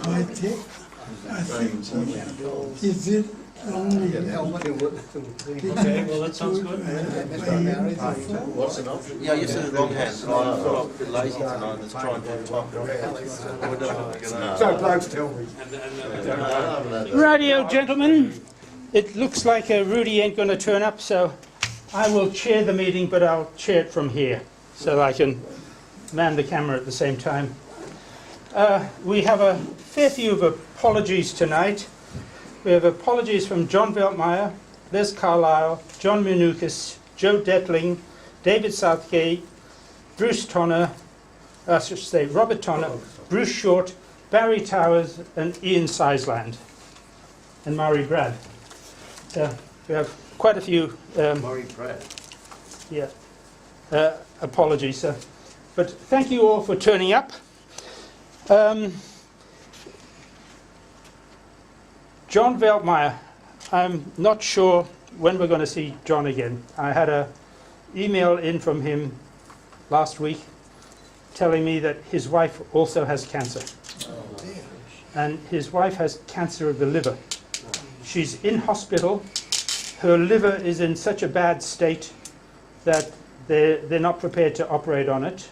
I think is it only Okay, well that sounds good. What's the option? Yeah, you said longhand, so I'm a bit lazy tonight, let's try and do top. So blokes tell me. Radio, gentlemen, it looks like Rudy ain't going to turn up, so I will chair the meeting, but I'll chair it from here, so I can man the camera at the same time. We have a fair few of apologies tonight. We have apologies from John Veltmeyer, Les Carlisle, John Minukas, Joe Detling, David Southgate, Bruce Tonner, I should say Robert Tonner, Bruce Short, Barry Towers, and Ian Sizeland, and Murray Brad. So we have quite a few Murray Brad. apologies. But thank you all for turning up. John Veltmeyer, I'm not sure when we're going to see John again. I had an email in from him last week telling me that his wife also has cancer. And his wife has cancer of the liver. She's in hospital. Her liver is in such a bad state that they're not prepared to operate on it.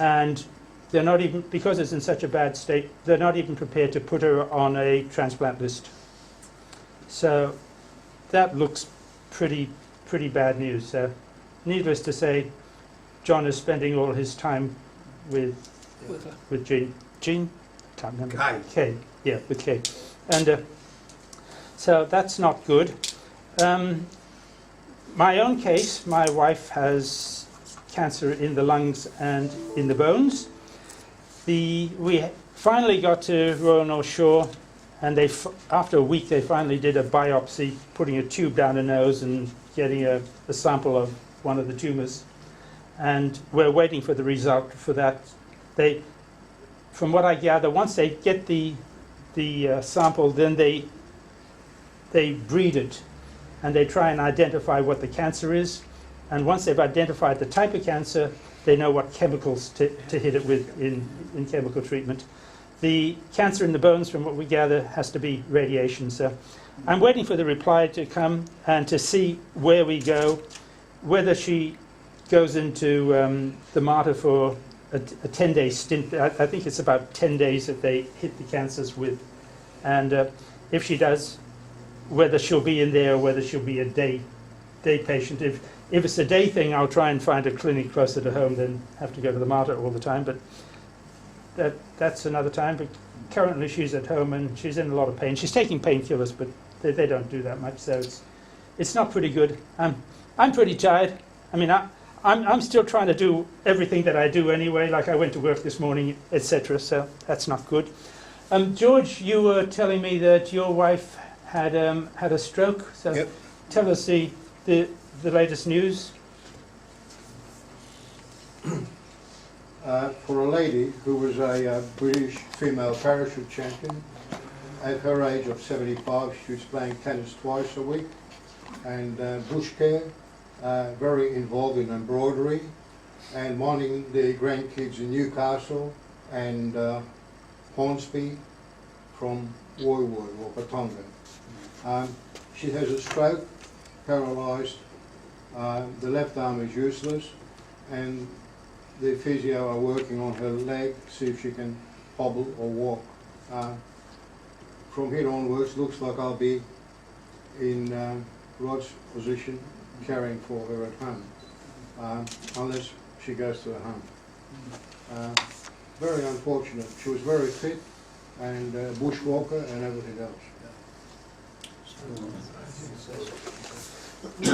And they're not even, because it's in such a bad state, they're not even prepared to put her on a transplant list. So that looks pretty bad news. So needless to say, John is spending all his time with Jean. Jean? Can't remember. Kay. Yeah, with Kay. And so that's not good. My own case, my wife has cancer in the lungs and in the bones. We finally got to Royal North Shore, and after a week they finally did a biopsy, putting a tube down her nose and getting a sample of one of the tumours. And we're waiting for the result for that. From what I gather, once they get the sample, then they breed it, and they try and identify what the cancer is. And once they've identified the type of cancer, they know what chemicals to hit it with in chemical treatment. The cancer in the bones, from what we gather, has to be radiation. So I'm waiting for the reply to come and to see where we go, whether she goes into the Mater for a 10-day stint. I think it's about 10 days that they hit the cancers with. And if she does, whether she'll be in there or whether she'll be a day patient. If it's a day thing, I'll try and find a clinic closer to home than have to go to the Mater all the time. But that's another time. But currently she's at home and she's in a lot of pain. She's taking painkillers, but they don't do that much. So it's not pretty good. I'm pretty tired. I mean, I'm still trying to do everything that I do anyway. Like I went to work this morning, etc. So that's not good. George, you were telling me that your wife had a stroke. So Yep. Tell us the latest news. For a lady who was a British female parachute champion, at her age of 75, she was playing tennis twice a week, and bush care, very involved in embroidery, and minding the grandkids in Newcastle and Hornsby from Woy Woy or Patonga. She has a stroke, paralysed, the left arm is useless, and the physio are working on her leg, see if she can hobble or walk. From here onwards, looks like I'll be in Rod's position, caring for her at home, unless she goes to her home. Very unfortunate. She was very fit and bushwalker and everything else.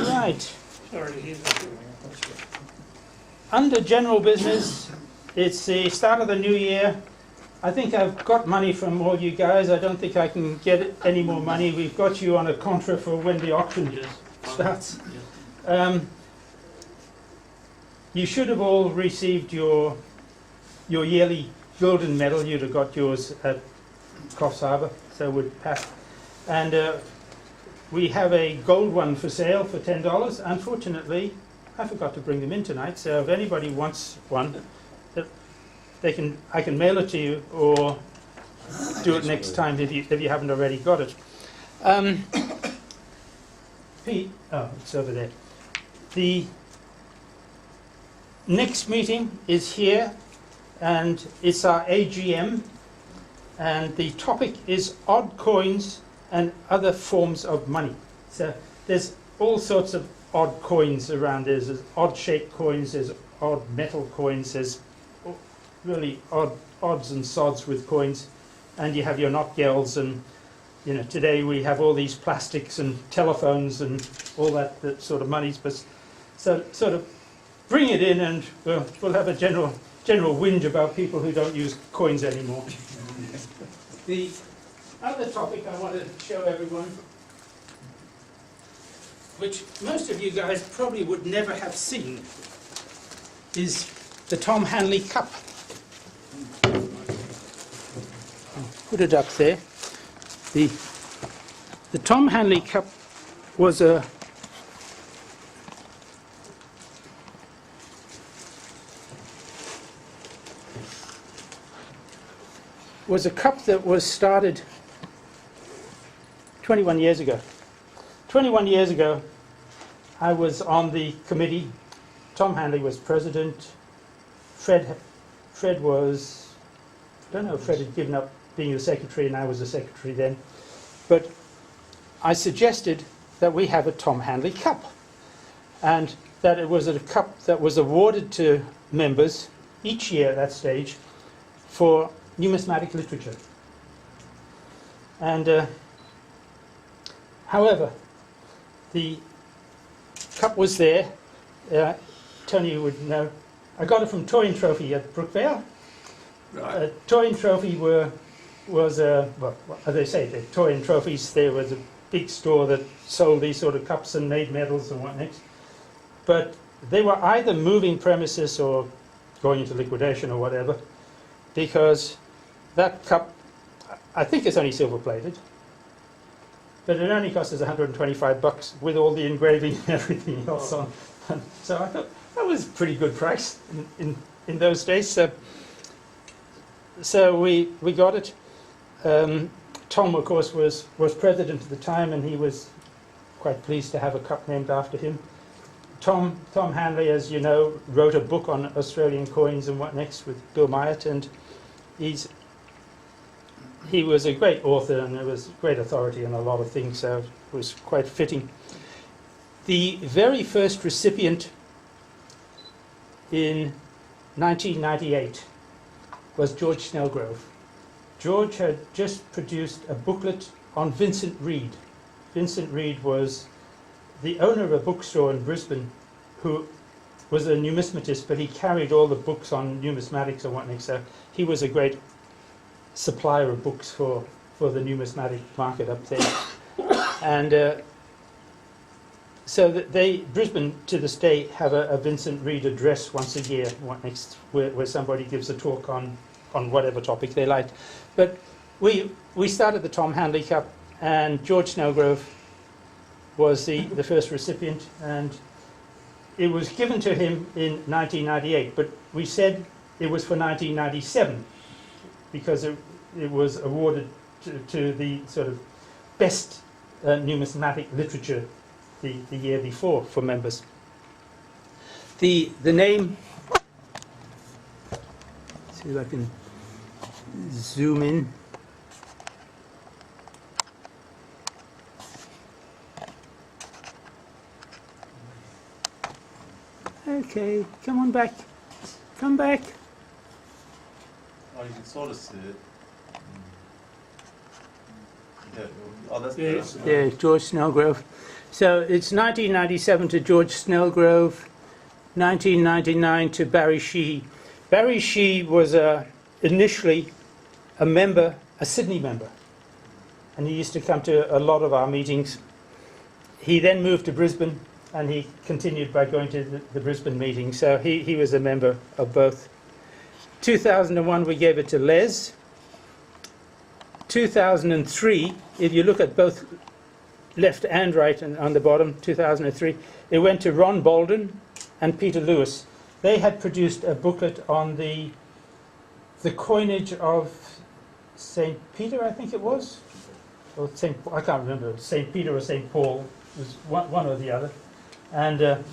Right. Sorry to hear that. Under general business, it's the start of the new year. I think I've got money from all you guys. I don't think I can get any more money. We've got you on a contra for when the auction starts. You should have all received your yearly golden medal. You'd have got yours at Coffs Harbour, so we'd pass. And we have a gold one for sale for $10. Unfortunately, I forgot to bring them in tonight, so if anybody wants one, I can mail it to you, or do it next time if you haven't already got it. Pete, oh, it's over there. The next meeting is here, and it's our AGM, and the topic is odd coins and other forms of money. So there's all sorts of odd coins around. There's odd shaped coins, there's odd metal coins, there's really odd odds and sods with coins, and you have your knot gels, and you know, today we have all these plastics and telephones and all that sort of monies. But so sort of bring it in, and we'll have a general whinge about people who don't use coins anymore. The other topic I want to show everyone, which most of you guys probably would never have seen, is the Tom Hanley Cup. I'll put it up there. The Tom Hanley Cup was a cup that was started 21 years ago. 21 years ago, I was on the committee. Tom Hanley was president. Fred was, I don't know if Fred had given up being the secretary, and I was the secretary then. But I suggested that we have a Tom Hanley Cup, and that it was a cup that was awarded to members each year at that stage for numismatic literature. And however, the cup was there. Tony would know. I got it from Toy and Trophy at Brookvale. Right. Toy and Trophy was well, as they say, the Toy and Trophies. There was a big store that sold these sort of cups and made medals and what next. But they were either moving premises or going into liquidation or whatever, because that cup, I think it's only silver plated, but it only cost us $125 with all the engraving and everything else on. So I thought that was a pretty good price in those days. So we got it. Tom, of course, was president at the time, and he was quite pleased to have a cup named after him. Tom Hanley, as you know, wrote a book on Australian coins and what next with Bill Myatt, and he was a great author, and there was great authority on a lot of things, so it was quite fitting. The very first recipient in 1998 was George Snellgrove. George had just produced a booklet on Vincent Reid. Vincent Reid was the owner of a bookstore in Brisbane who was a numismatist, but he carried all the books on numismatics and whatnot, so he was a great supplier of books for the numismatic market up there. And so Brisbane to this day have a Vincent Reid address once a year, where somebody gives a talk on whatever topic they liked. But we started the Tom Hanley Cup, and George Snellgrove was the first recipient, and it was given to him in 1998, but we said it was for 1997 because it was awarded to the sort of best numismatic literature the year before for members. The name, see if I can zoom in. Okay, come on back. Come back. Oh, you can sort of see it. Yeah. Oh, that's Yes, better. yeah, George Snellgrove. So it's 1997 to George Snellgrove, 1999 to Barry Sheehy. Barry Sheehy was initially a Sydney member, and he used to come to a lot of our meetings. He then moved to Brisbane, and he continued by going to the Brisbane meeting. So he was a member of both. 2001, we gave it to Les. 2003, if you look at both left and right and on the bottom, 2003, it went to Ron Bolden and Peter Lewis. They had produced a booklet on the coinage of St. Peter, I think it was, or I can't remember, St. Peter or St. Paul, it was one or the other. And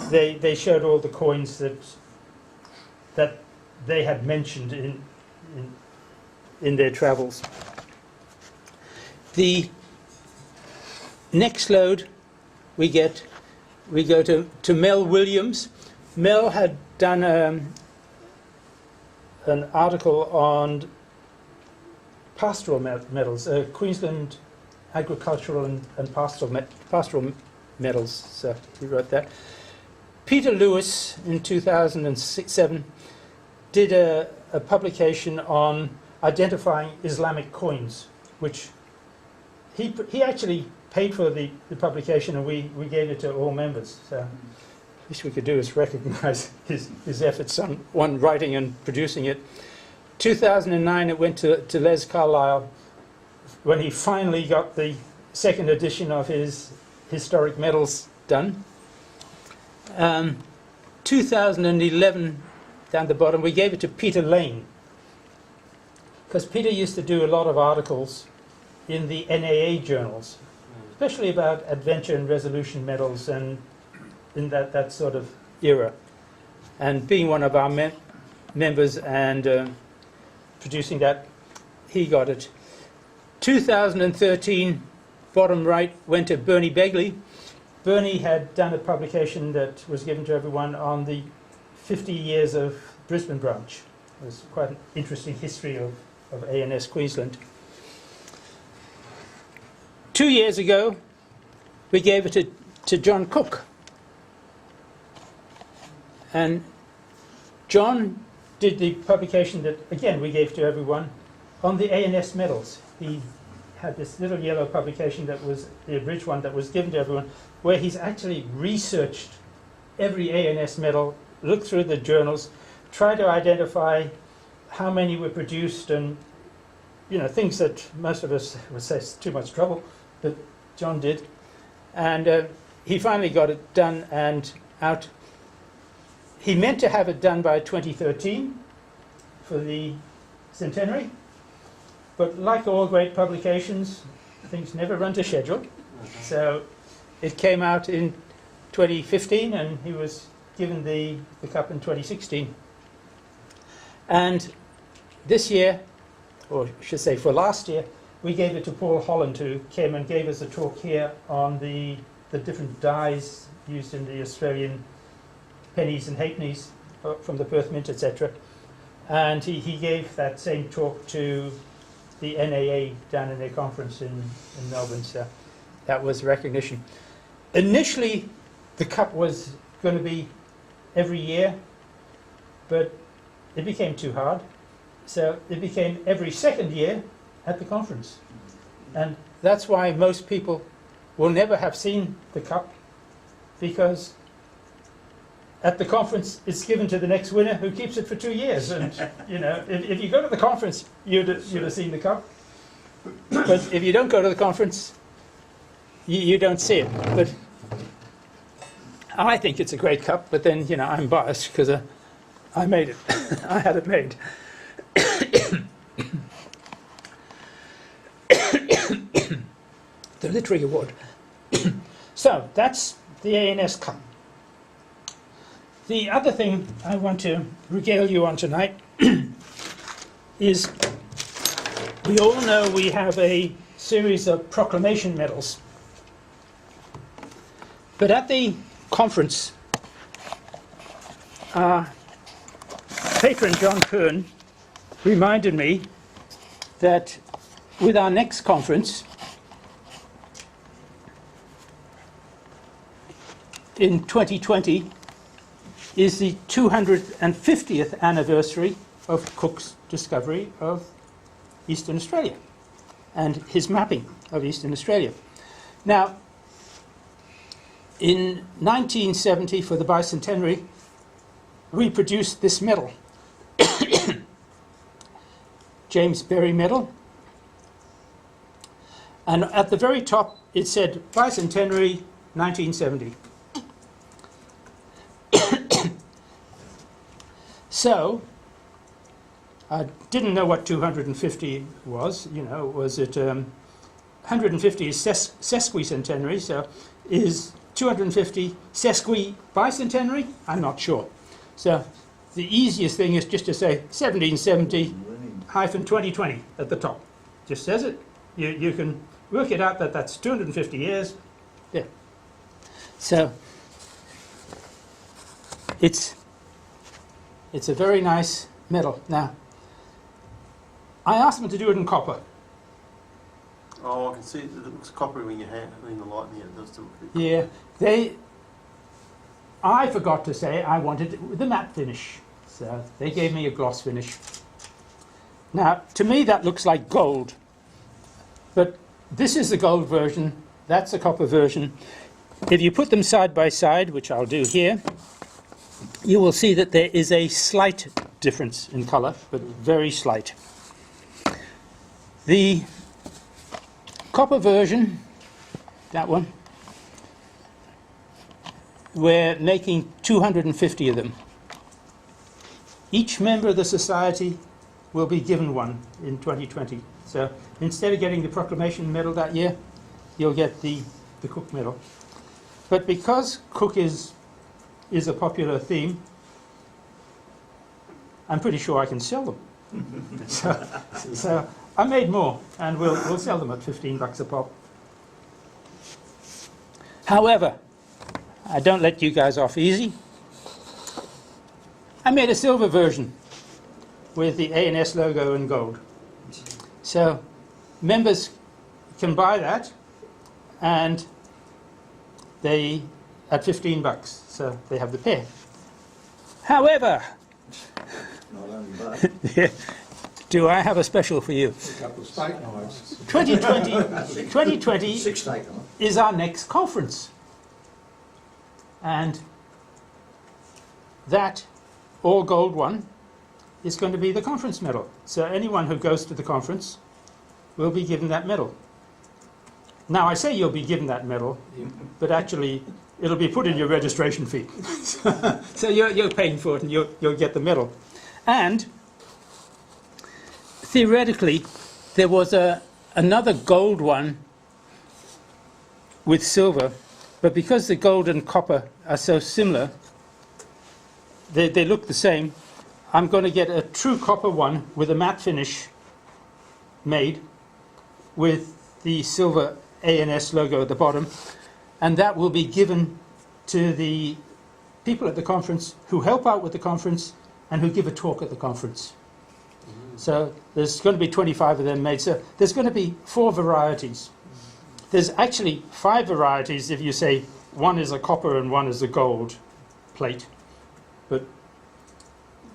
they showed all the coins that they had mentioned in their travels. The next load we go to Mel Williams. Mel had done an article on pastoral medals, Queensland agricultural and pastoral medals. So he wrote that. Peter Lewis in 2007 did a publication on identifying Islamic coins, which he actually paid for the publication, and we gave it to all members. So least we could do is recognize his efforts on one writing and producing it. 2009 it went to Les Carlisle when he finally got the second edition of his historic medals done. 2011 down the bottom we gave it to Peter Lane, because Peter used to do a lot of articles in the NAA journals, especially about adventure and resolution medals and in that sort of era. And being one of our members and producing that, he got it. 2013, bottom right, went to Bernie Begley. Bernie had done a publication that was given to everyone on the 50 years of Brisbane branch. It was quite an interesting history of ANS Queensland. 2 years ago, we gave it to John Cook. And John did the publication that, again, we gave to everyone on the ANS medals. He had this little yellow publication that was the abridged one that was given to everyone, where he's actually researched every ANS medal, looked through the journals, tried to identify how many were produced, and things that most of us would say is too much trouble, but John did. And he finally got it done and out. He meant to have it done by 2013 for the centenary, but like all great publications, things never run to schedule. So it came out in 2015 and he was given the cup in 2016. And this year, or I should say for last year, we gave it to Paul Holland, who came and gave us a talk here on the different dyes used in the Australian pennies and halfpennies from the Perth Mint, etc. And he gave that same talk to the NAA down in their conference in Melbourne, so that was recognition. Initially, the cup was going to be every year, but it became too hard, so it became every second year at the conference. And that's why most people will never have seen the cup, because at the conference it's given to the next winner who keeps it for 2 years. And if you go to the conference, you'd have seen the cup, but if you don't go to the conference, you don't see it. But I think it's a great cup, but then I'm biased because I made it. I had it made. The literary award. So that's the ANS Cup. The other thing I want to regale you on tonight is we all know we have a series of proclamation medals. But at the conference, our patron John Kern reminded me that with our next conference in 2020 is the 250th anniversary of Cook's discovery of Eastern Australia and his mapping of Eastern Australia. Now, in 1970, for the bicentenary, we produced this medal, James Berry Medal, and at the very top it said bicentenary 1970. So I didn't know what 250 was. Was it 150 is sesquicentenary, so is 250 sesquibicentenary? I'm not sure. So the easiest thing is just to say 1770-2020 at the top. Just says it. You can work it out that that's 250 years. Yeah. So it's a very nice medal. Now, I asked them to do it in copper. Oh, I can see it looks coppery when you hand in the light in here. It does look a bit. Yeah, I forgot to say I wanted it with a matte finish, so they gave me a gloss finish. Now, to me that looks like gold, but this is the gold version, that's the copper version. If you put them side by side, which I'll do here, you will see that there is a slight difference in colour, but very slight. The copper version, that one, we're making 250 of them. Each member of the society will be given one in 2020. So instead of getting the Proclamation Medal that year, you'll get the Cook Medal. But because Cook is a popular theme, I'm pretty sure I can sell them. So I made more, and we'll sell them at $15 a pop. However, I don't let you guys off easy. I made a silver version with the A&S logo in gold. So members can buy that, and they at $15, so they have the pair. However, Not only that, yeah, do I have a special for you? a couple of steak knives. 2020 6 steak knives. is our next conference, and that all gold one is going to be the conference medal. So anyone who goes to the conference will be given that medal. Now I say you'll be given that medal, but actually it'll be put in your registration fee. So you're paying for it and you'll get the medal. And theoretically there was another gold one with silver, but because the gold and copper are so similar, they look the same, I'm going to get a true copper one with a matte finish made with the silver A&S logo at the bottom, and that will be given to the people at the conference who help out with the conference and who give a talk at the conference. So there's going to be 25 of them made. So there's going to be 4 varieties. There's actually 5 varieties if you say one is a copper and one is a gold plate. But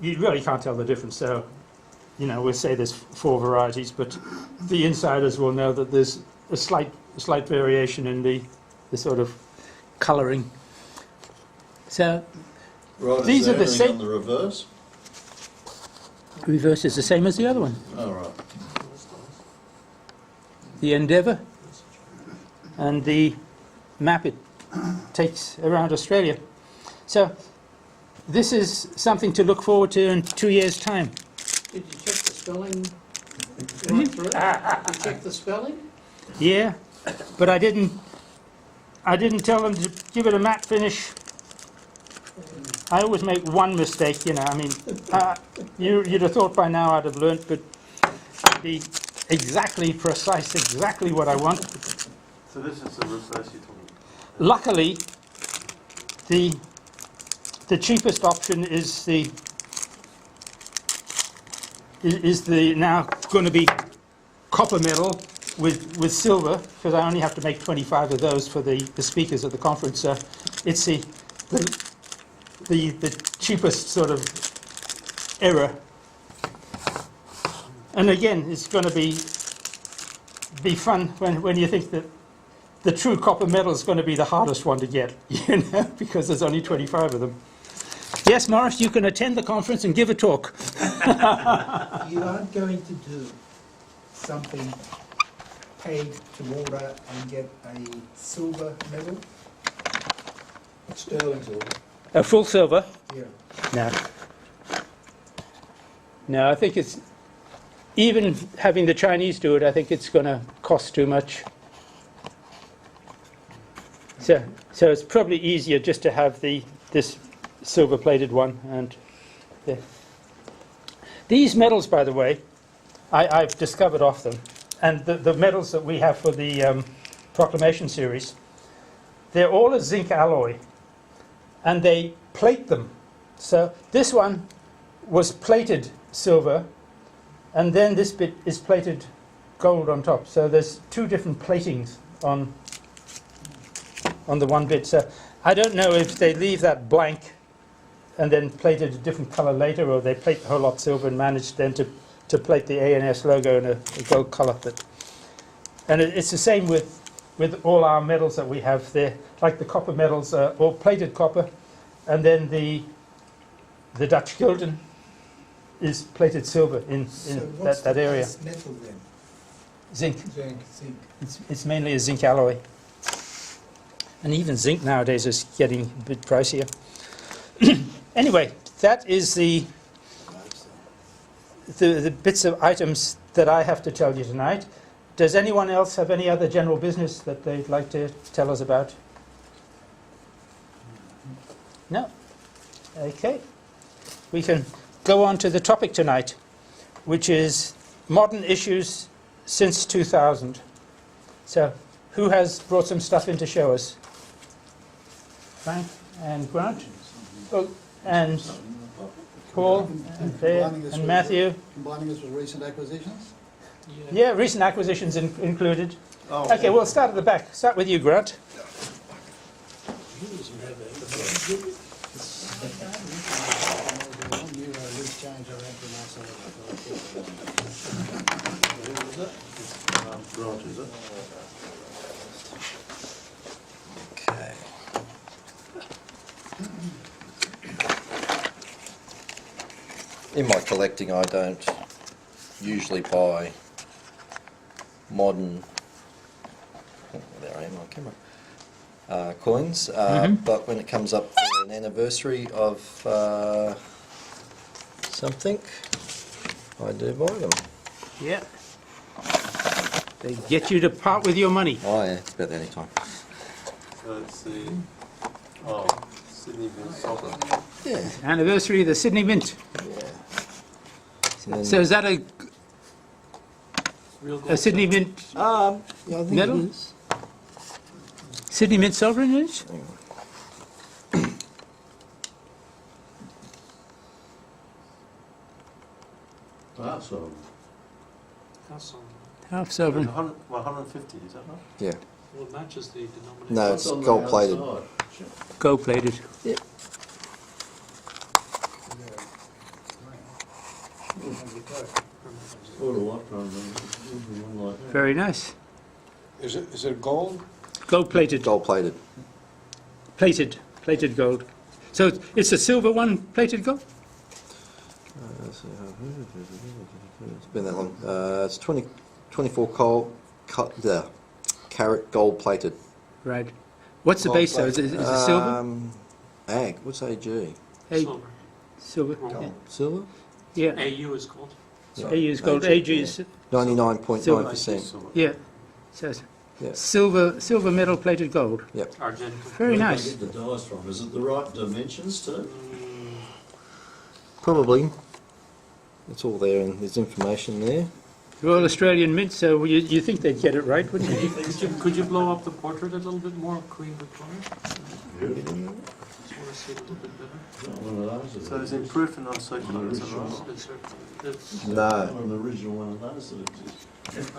you really can't tell the difference. So, we'll say there's 4 varieties, but the insiders will know that there's a slight variation in the sort of colouring. So Right, these is are there the anything same. on the reverse? Reverse is the same as the other one. All right. The Endeavour and the map it takes around Australia. So this is something to look forward to in 2 years' time. Did you check the spelling? Going through it? Did you check the spelling? Yeah, but I didn't tell them to give it a matte finish. I always make one mistake, you'd have thought by now I'd have learnt, but to be exactly precise, exactly what I want. So this is the reverse you're talking about. Luckily, the cheapest option is the now going to be copper medal with silver, because I only have to make 25 of those for the speakers at the conference. So it's the cheapest sort of error. And again, it's going to be fun when you think that the true copper medal is going to be the hardest one to get, because there's only 25 of them. Yes, Morris, you can attend the conference and give a talk. You aren't going to do something paid to order and get a silver medal? Sterling silver. A full silver? Yeah. No. No, I think it's even having the Chinese do it, I think it's going to cost too much. So it's probably easier just to have this silver-plated one. And yeah. These medals, by the way, I've discovered off them, and the medals that we have for the Proclamation series, they're all a zinc alloy, and they plate them. So this one was plated silver, and then this bit is plated gold on top. So there's two different platings on the one bit. So I don't know if they leave that blank and then plate it a different color later, or they plate the whole lot silver and manage then to plate the ANS logo in a gold color. And it's the same with all our medals that we have there. Like the copper medals are all plated copper, and then the Dutch gulden is plated silver in So what's that the area. base metal then? Zinc. Zinc. It's mainly a zinc alloy. And even zinc nowadays is getting a bit pricier. Anyway, that is the bits of items that I have to tell you tonight. Does anyone else have any other general business that they'd like to tell us about? No? Okay. We can go on to the topic tonight, which is modern issues since 2000. So, who has brought some stuff in to show us? Frank and Grant? Oh, and Paul and Claire and Matthew? Combining this with recent acquisitions? Yeah, recent acquisitions included. Oh, Okay, we'll start at the back. Start with you, Grant. Grant, is it? Okay. In my collecting, I don't usually buy modern, oh, there I am on camera, coins, but when it comes up for an anniversary of something, I do buy them. Yeah. They get you to part with your money. Oh yeah, it's about any time. So it's the Sydney Mint Soccer. Yeah. Anniversary of the Sydney Mint. And then- So is that a Sydney Mint yeah, I think medal? it is. Sydney Mint sovereign is? Hang on. That's all. That's on, Half sovereign. 150, is that right? Yeah. well, it matches the denomination. No, it's gold plated. Gold plated. Yep. Very nice. Is it gold? Gold plated. Gold plated. Plated gold. So it's a silver one, plated gold? It's been that long. It's 24 carat gold plated. Right. What's the base though? Is it silver? Ag. What's AG? Silver. Silver. Gold. Silver? Yeah. AU is gold. Yeah. AU is gold. AG is 99.9%. yeah. So it's Yeah. silver medal plated gold. Argento. Very nice. Where do they get the dies from? Is it the right dimensions too? Probably. It's all there and there's information there. Royal Australian Mint, so you think they'd get it right, wouldn't you? Could you blow up the portrait a little bit more, Queen Victoria? Just want to see it a little bit better. Not one of those. So is it proof and non-circular, is that right? It's, No. One of the original one of those that exist.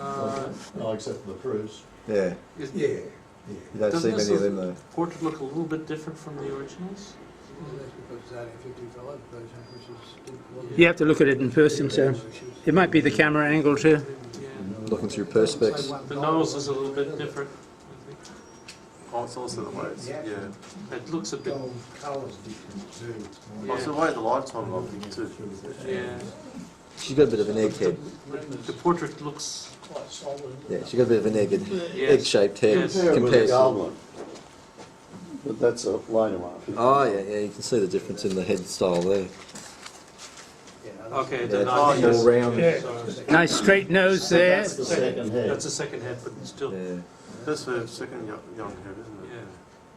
Oh, except for the proofs. Yeah. is, Yeah. You don't Doesn't see this many of them though. portrait look a little bit different from the originals? You have to look at it in person, so it might be the camera angle too. Yeah. Looking through perspex. The nose is a little bit different, I think. Oh, it's also the way it's, yeah. It looks a bit, Gold colours different too. Oh, it's the way the light's on, I think, too. yeah. She's got a bit of an egghead. The portrait looks, Yeah, she's got a bit of an Yes. egg-shaped head Yes. compared to... one. But that's a later one. Oh yeah, yeah, you can see the difference in the head style there. Yeah, Okay, Yeah, then it's I think all that's round. Yeah. sorry. Nice straight nose there. That's the second head. That's a second head, but still, yeah. Yeah. That's the second young head, isn't it?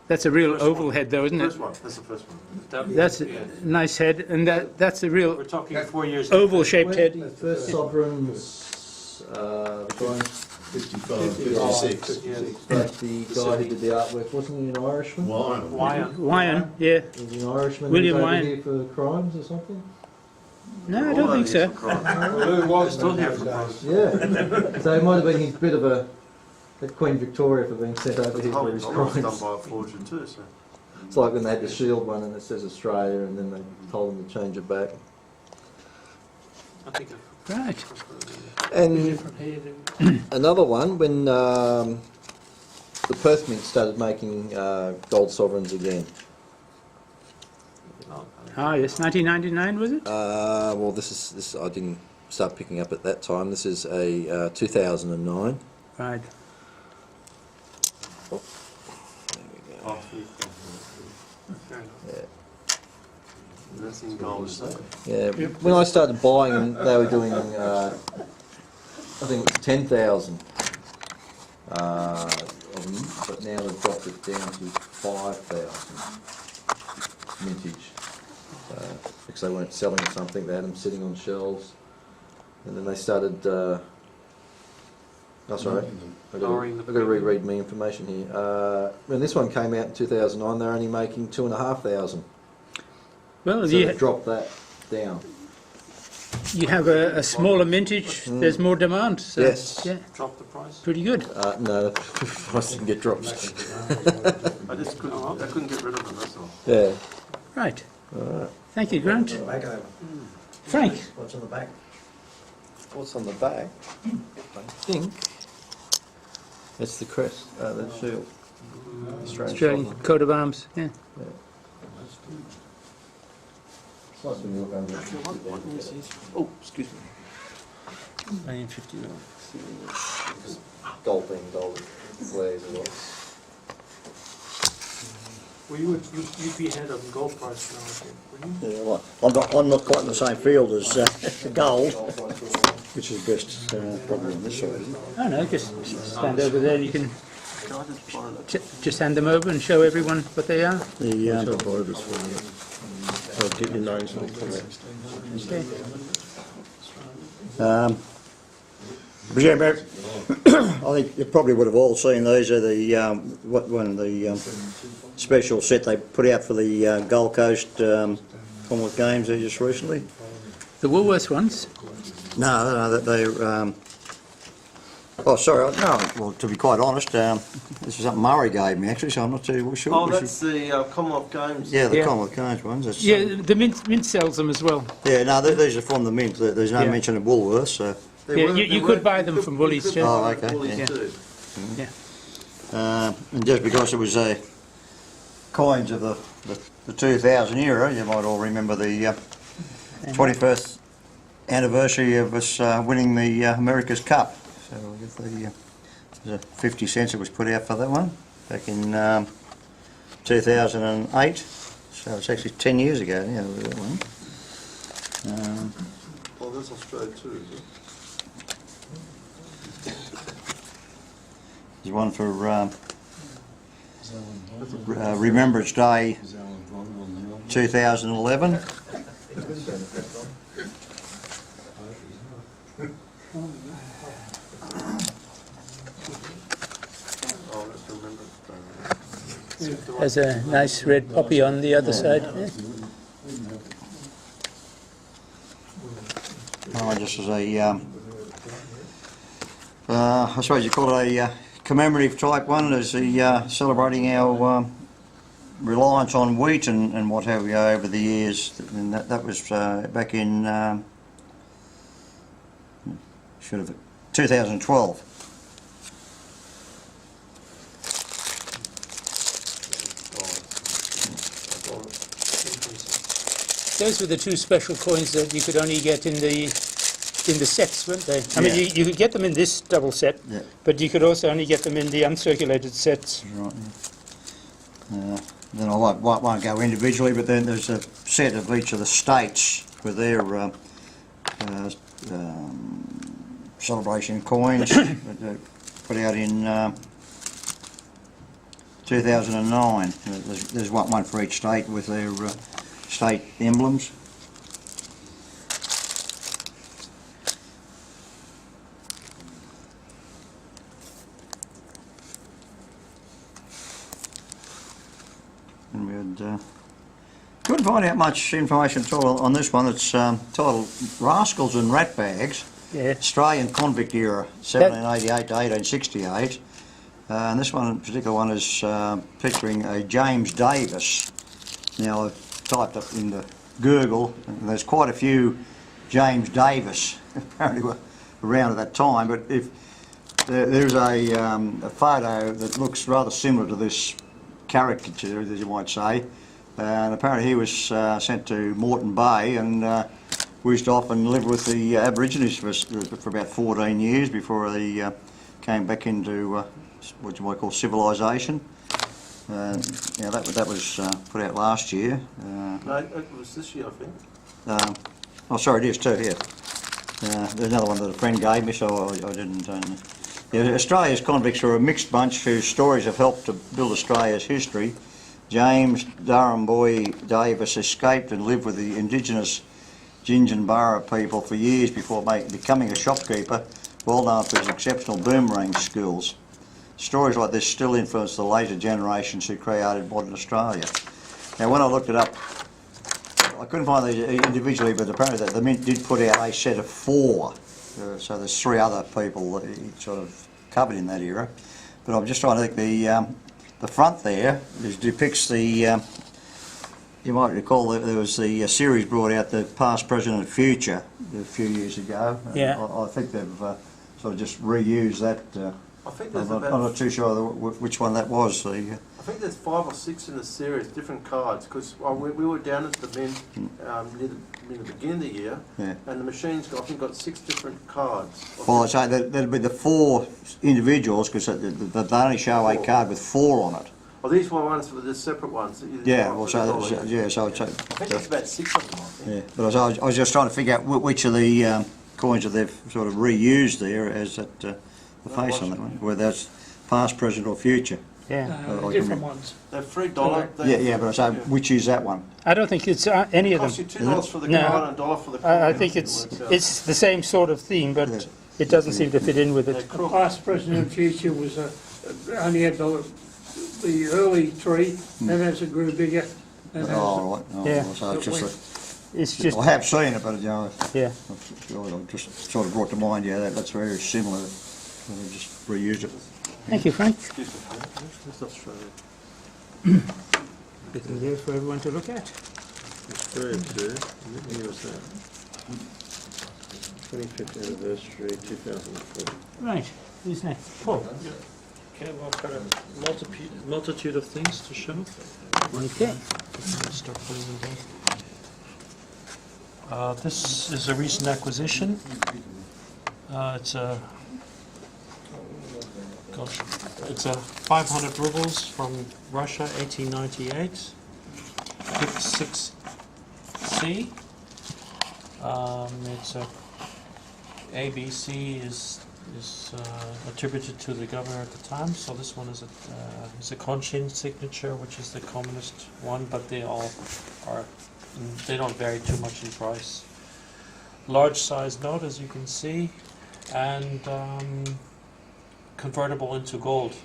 That's a real First oval one. head though, isn't it? First one. That's the first one. That's a yeah. nice head, and that's a real We're talking 4 years. oval shaped head. First sovereigns, Brian, 55, 56. Yeah. but the guy who did the artwork, wasn't he an Irishman? Wine. Wyan. Wyan, yeah. Was he an Irishman William who was over Wyan. here for crimes or something? No, I don't think so. Who was Still the here for nowadays? Yeah. So it might have been his bit of a at Queen Victoria for being sent over The here whole for his novel was done crimes. by a forger too, so. It's like when they had the Shield one and it says Australia and then they told them to change it back. I think Right. And another one, when the Perth Mint started making gold sovereigns again. Ah, yes, 1999 was it? Well, this I didn't start picking up at that time. This is a 2009. Right. There we go. fair enough. Yeah. And that's in gold, is that? Yeah, when I started buying them, they were doing, I think it was 10,000 of them, but now they've dropped it down to 5,000 mintage. Because they weren't selling something, they had them sitting on shelves. And then they started, oh sorry, I've got Lowering the to reread my information here. When this one came out in 2009, they're only making 2,500. Well, So they've dropped that down. you have a smaller mintage, there's more demand. So, Yes. yeah, Drop the price. pretty good. No, the price didn't get dropped. I just couldn't get rid of them, that's all. Yeah. Right. Alright. Thank you, Grant. Back over. Frank. What's on the back? What's on the back? I think it's the crest, the shield. Australian sovereign. coat of arms. Yeah. It's nice when you look under it. Oh, excuse me. 1959. Gold being gold flares as well. Well, you'd be ahead of gold price now, I think, wouldn't you? Yeah, well, I'm not quite in the same field as gold, which is best probably on this side, isn't it? Oh no, just stand over there and you can Can I just borrow that? just hand them over and show everyone what they are. The, I'll borrow this for you. So I'll get your nose on it. Okay. But yeah, but I think you probably would have all seen these are the one of the special set they put out for the Gold Coast Commonwealth Games there just recently. The Woolworths ones. No, they're. Oh, sorry. No, well, to be quite honest, this is something Murray gave me actually, so I'm not too sure. Oh, that's the Commonwealth Games. Yeah, the Yeah. Commonwealth Games ones. That's, Yeah, the mint sells them as well. yeah, no, these are from the Mint. There's no Yeah. mention of Woolworths, so. Yeah, you could buy them from Woolies too. Oh, okay, Woolies yeah. too. And just because it was coins of the 2000 era, you might all remember the 21st anniversary of us winning the America's Cup. So I guess there's a 50 cents that was put out for that one back in 2008. So it's actually 10 years ago, yeah, that one. Oh, that's Australia too, is it? There's one for Remembrance Day 2011. Oh, let's remember. There's a nice red poppy on the other side. Yeah. Oh, just as a, I suppose you call it a commemorative type one, as the celebrating our reliance on wheat and what have you over the years. And that was back in 2012. Those were the two special coins that you could only get in the sets, weren't they? I mean, Yeah. you could get them in this double set, Yeah. but you could also only get them in the uncirculated sets. Right. Then I won't go individually, but then there's a set of each of the states with their celebration coins put out in 2009. There's one for each state with their state emblems. And we had couldn't find out much information at all on this one. It's titled Rascals and Ratbags, Yeah. Australian Convict Era, 1788 to 1868. And this one, particular one, is featuring a James Davis. Now, I've typed up into Google, and there's quite a few James Davis apparently were around at that time, but if there's a photo that looks rather similar to this caricature, as you might say, and apparently he was sent to Moreton Bay and we used to often live with the Aborigines for about 14 years before they came back into what you might call civilisation. Yeah, that was put out last year. No, it was this year, I think. Oh, sorry, it is too, yeah. There's another one that a friend gave me, so I didn't. Yeah, Australia's convicts are a mixed bunch whose stories have helped to build Australia's history. James Durham Boy Davis escaped and lived with the indigenous Ginginbarra people for years before becoming a shopkeeper, well known for his exceptional boomerang skills. Stories like this still influence the later generations who created modern Australia. Now, when I looked it up, I couldn't find these individually, but apparently the Mint did put out a set of 4. So there's 3 other people that he sort of covered in that era. But I'm just trying to think, the front there depicts the, you might recall there was the series brought out, The Past, Present and Future, a few years ago. Yeah. I think they've sort of just reused that. I think there's I'm not too sure which one that was. I think there's 5 or 6 in the series, different cards, because we were down at the Mint near the beginning of the year, Yeah. and the machine's got, I think, got 6 different cards. Well, I say that'd be the 4 individuals, because they only show a card with 4 on it. Oh, these were ones for the separate ones. Yeah, well, so I'd say, I think there's about 6 of them, I think. yeah. But I was just trying to figure out which of the coins that they've sort of reused there as that the face on that one, whether that's past, present, or future. Yeah. Different ones. They're $3. Yeah, but I say which is that one? I don't think it's any It of them. costs you $2 for the No. card and $1 for the coin. I think it's the same sort of theme, but Yeah. it doesn't seem to fit in with They're it. crook. Past, present and future was only had the early 3, then as it grew bigger, and as Oh, right. Oh, Yeah. well, so it's just It's just, I have seen it, but you know, yeah. I've just sort of brought to mind, yeah, that's very similar. They just reused it. Thank you, Frank. Excuse me, that's Australia. Everything there for everyone to look at. Australia too. What year was that? 25th anniversary, 2004. Right, who's next? Paul. Okay, well, I've got a multitude of things to show. Okay. Start putting them down. This is a recent acquisition. It's a 500 rubles from Russia, 1898. 56C. It's a ABC is attributed to the governor at the time. So this one is a Conchin signature, which is the commonest one, but they all are. They don't vary too much in price. Large size note, as you can see, and convertible into gold.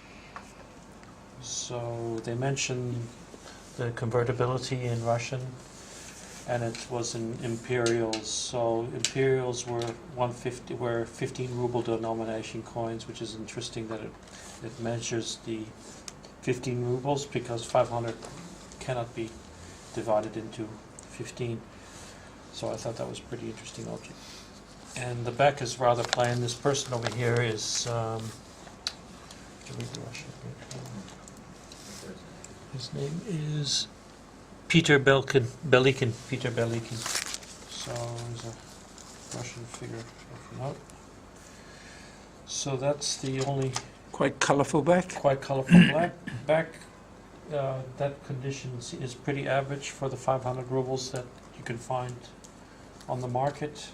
So they mention the convertibility in Russian, and it was in imperials. So imperials were 15 ruble denomination coins, which is interesting that it measures the 15 rubles because 500 cannot be divided into 15. So I thought that was a pretty interesting object. And the back is rather plain. This person over here is his name is Peter Belikin. Peter Belikin. So there's a Russian figure of note. So that's the only Quite colourful back. quite colorful back. That condition is pretty average for the 500 rubles that you can find on the market.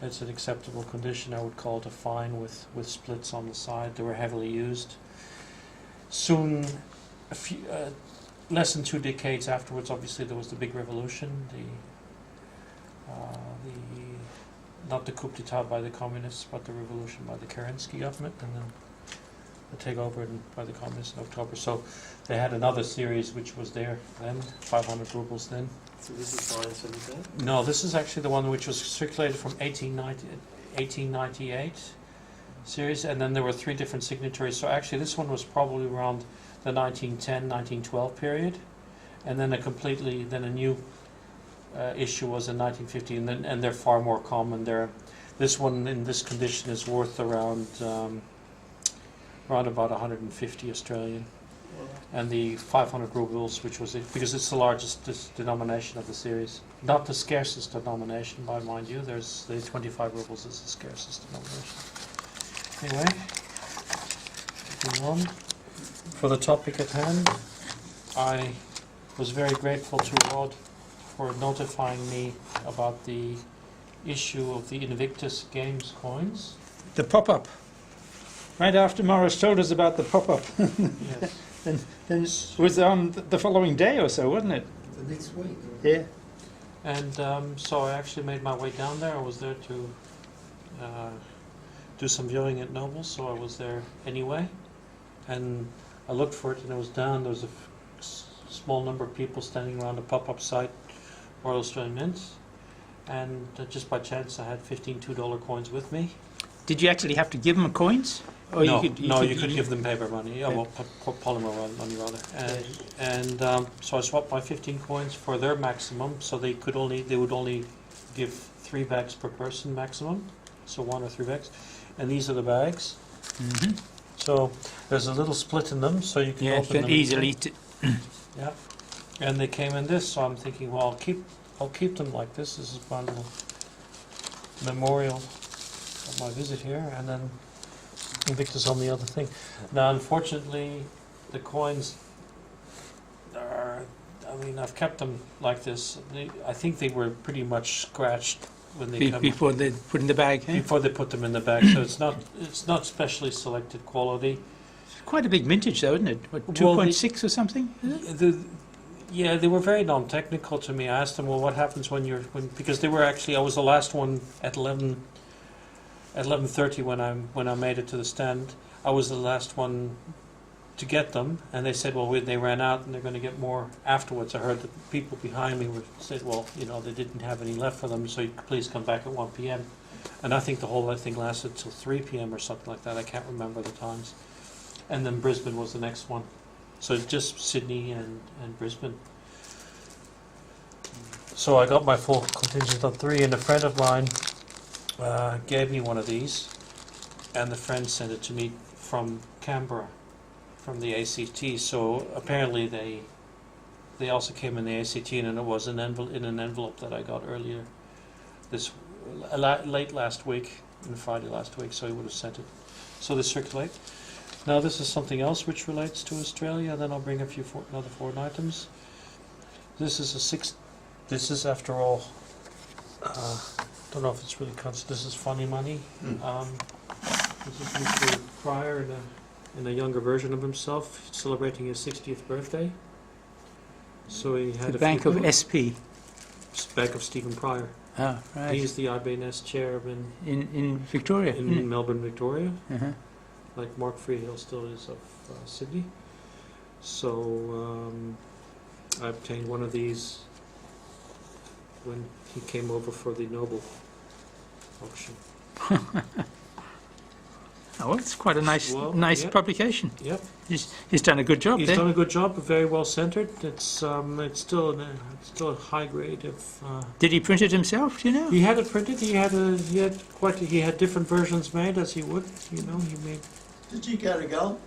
it's an acceptable condition. I would call it a fine with splits on the side. They were heavily used. Soon, less than 2 decades afterwards, obviously there was the big revolution, not the coup d'etat by the communists, but the revolution by the Kerensky government, and then the takeover by the communists in October. So they had another series which was there then, 500 rubles then. So this is 917? No, this is actually the one which was circulated from 1898 series, and then there were 3 different signatories. So actually this one was probably around the 1910, 1912 period, and then a new issue was in 1950, and they're far more common. This one in this condition is worth around about 150 Australian, and the 500 rubles, which was because it's the largest denomination of the series, not the scarcest denomination, by mind you. There's the 25 rubles is the scarcest denomination. Anyway, moving on. For the topic at hand, I was very grateful to Rod for notifying me about the issue of the Invictus Games coins. The pop-up. Right after Morris told us about the pop-up. Yes. then it was on the following day or so, wasn't it? The next week. Yeah. And so I actually made my way down there. I was there to do some viewing at Nobles, so I was there anyway. And I looked for it, and it was down. There was a small number of people standing around the pop-up site, Royal Australian Mint. And just by chance, I had 15 $2 coins with me. Did you actually have to give them coins? Or No, you could give them paper money, well, polymer money rather. And so I swapped my 15 coins for their maximum, so they would only give 3 bags per person maximum, so 1 or 3 bags. And these are the bags. Mm-hmm. So there's a little split in them, so you can open them easily. Yeah, and they came in this, so I'm thinking, well, I'll keep them like this. This is one little memorial of my visit here, and then Invictus on the other thing. Now, unfortunately, the coins are, I've kept them like this. I think they were pretty much scratched when they Before they put in the bag, eh? before they put them in the bag. So it's not specially selected quality. It's quite a big mintage though, isn't it? What, Well, 2.6 or something? Is it? Yeah, they were very non-technical to me. I asked them, well, what happens because they were actually, I was the last one at 11:30 when I made it to the stand. I was the last one to get them, and they said, well, they ran out and they're going to get more afterwards. I heard the people behind me said, well, they didn't have any left for them, so you could please come back at 1 p.m. And I think the whole thing lasted till 3 p.m. or something like that. I can't remember the times. And then Brisbane was the next one. So just Sydney and Brisbane. So I got my full contingent on 3, and a friend of mine gave me one of these, and the friend sent it to me from Canberra, from the ACT. So apparently they also came in the ACT, and it was in an envelope that I got earlier late last week, on Friday last week. So he would have sent it. So they circulate. Now this is something else which relates to Australia. Then I'll bring another foreign items. This is This is, after all, don't know if it's really this is funny money. This is Mr. Pryor in a younger version of himself, celebrating his 60th birthday. So he had the Bank of SP. Bank of Stephen Pryor. Ah, right. He's the IBNS chair in Victoria. in Melbourne, Victoria. Uh-huh. Like Mark Freehill still is of Sydney. So I obtained one of these when he came over for the Nobel auction. Oh, well, it's quite a nice Yep. publication. Yep. He's done a good job He's there. done a good job, very well centered. It's still a high grade of. Did he print it himself? Do you know? He had it printed. He had different versions made, as he would. He made. Did you go to gold?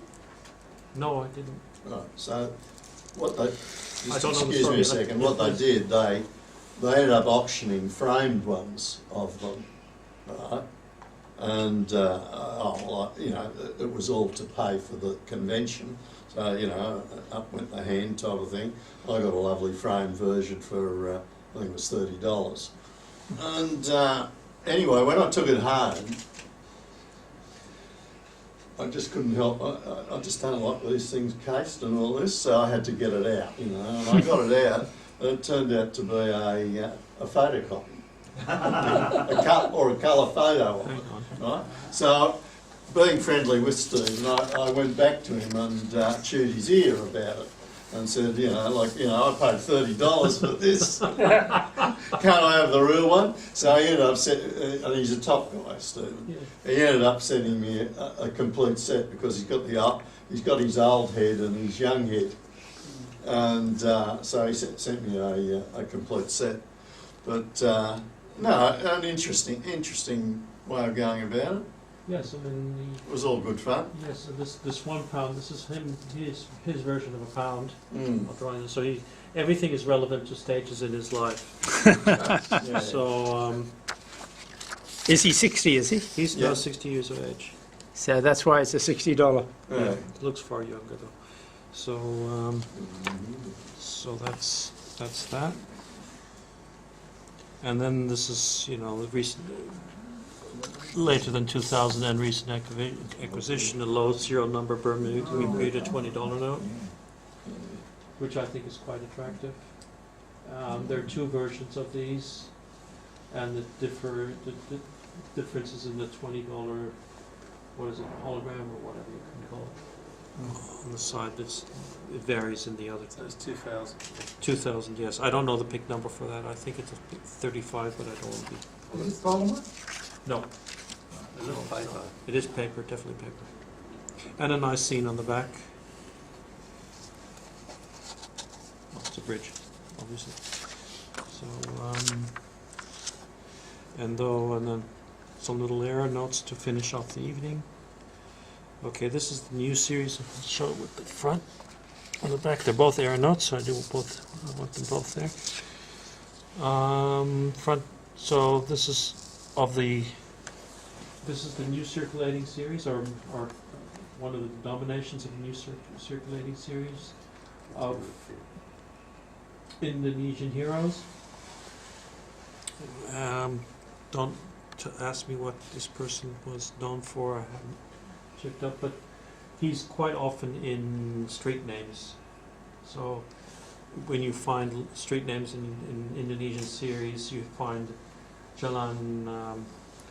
No, I didn't. Right, so what they, I don't know the excuse me a story. second, what they did, they ended up auctioning framed ones of them, right? And, it was all to pay for the convention. So, up went the hand type of thing. I got a lovely framed version for, I think it was $30. And anyway, when I took it home, I just couldn't help. I just don't like these things cased and all this, so I had to get it out, you know. And I got it out, and it turned out to be a photocopy, a colour photo of it, right? So, being friendly with Steve, I went back to him and chewed his ear about it. And said, I paid $30 for this. Can't I have the real one? So he ended up, and he's a top guy, Stephen. Yeah. He ended up sending me a complete set because he's got his old head and his young head, and so he sent me a complete set. But no, an interesting way of going about it. Yes, I mean It was all good fun. yes. So this £1. This is his version of a pound. Mm. Of drawing. So everything is relevant to stages in his life. Yeah. So Is he 60, is he? he's Yeah. now 60 years of age. So that's why it's a $60. Yeah. Looks far younger though. So so that's that. And then this is the recent. Later than 2000 and recent acquisition, a low serial number Bermuda $20 note, which I think is quite attractive. There are two versions of these, and the differences in the $20, what is it, hologram or whatever you can call it, on the side. It varies in the other. So it's 2,000. 2000, yes. I don't know the PIC number for that. I think it's a 35, but I don't want to be. Is it polymer? No. Is it paper? It is paper, definitely paper. And a nice scene on the back. Oh, it's a bridge, obviously. So, and then some little error notes to finish off the evening. Okay, this is the new series. I'll show it with the front and the back. They're both error notes, so I want them both there. Front. So this is the new circulating series, or one of the denominations of the new circulating series of Indonesian heroes. Don't ask me what this person was known for. I haven't checked up, but he's quite often in street names. So when you find street names in Indonesian series, you find Jalan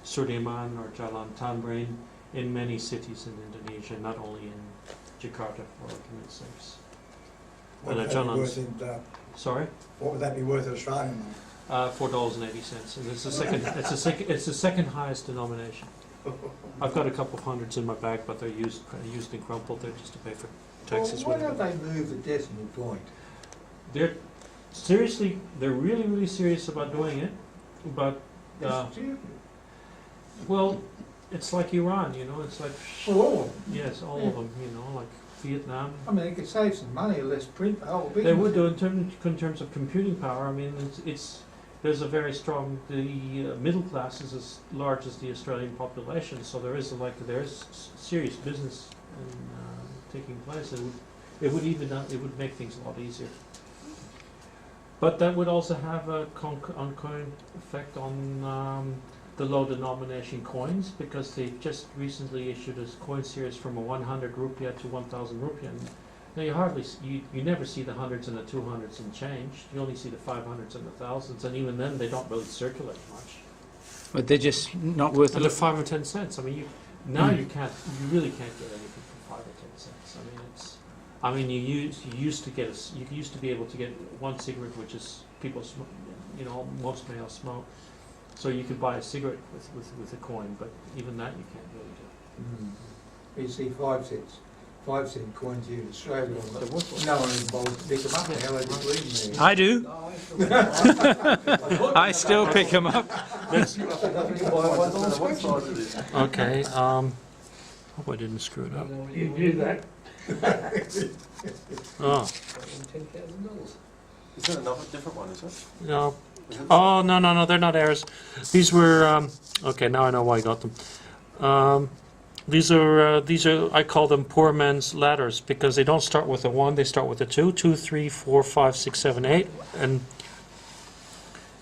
Sudirman or Jalan Tamrin in many cities in Indonesia, not only in Jakarta, for argument's sakes. What would And that be worth in, Sorry, what would that be worth in Australian money? $4.80, and it's the second. It's the second highest denomination. I've got a couple of hundreds in my bag, but they're used and crumpled. They're just to pay for taxes. Well, why don't they move the decimal point? They're really serious about doing it, but It's stupid. well, it's like Iran, it's like Well, all of them. yes, all of them, like Vietnam. I mean, they could save some money or less print the whole business. They would do in terms of computing power. I mean, there's a very strong. The middle class is as large as the Australian population, so there is serious business taking place. It would make things a lot easier. But that would also have a ongoing effect on the low denomination coins, because they just recently issued a coin series from a 100 rupiah to 1,000 rupiah. Now you never see the hundreds and the 200s in change. You only see the 500s and the thousands, and even then they don't really circulate much. But they're just not worth And it. they're 5 or 10 cents. I mean, you really can't get anything for 5 or 10 cents. You used to be able to get one cigarette, which is most males smoke. So you could buy a cigarette with a coin, but even that you can't really do. You see 5 cents. 5-cent coins here in Australia. No one is bothered to pick them up. How they just leave them there. I do. I still pick them up. What size it is? Okay. Hope I didn't screw it up. You do that. Oh Is that another different one, is it? no. Is it- Oh no, they're not errors. These were okay. Now I know why I got them. These are I call them poor man's ladders, because they don't start with a 1, they start with a 2, 2, 3, 4, 5, 6, 7, 8,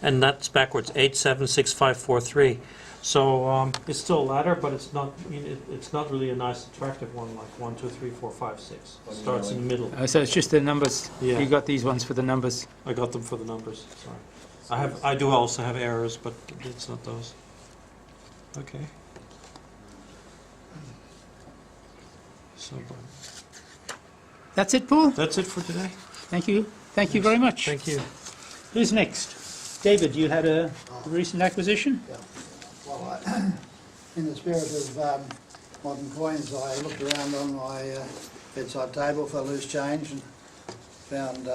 and that's backwards. 8, 7, 6, 5, 4, 3. So it's still a ladder, but it's not. It's not really a nice, attractive one like 1, 2, 3, 4, 5, 6. It starts in the middle. So it's just the numbers. Yeah. You got these ones for the numbers. I got them for the numbers. Sorry, I do also have errors, but it's not those. Okay. So That's it, Paul. that's it for today. Thank you. Thank you very much. Thank you. Who's next? David, you had a recent acquisition? Well, in the spirit of modern coins, I looked around on my bedside table for loose change and found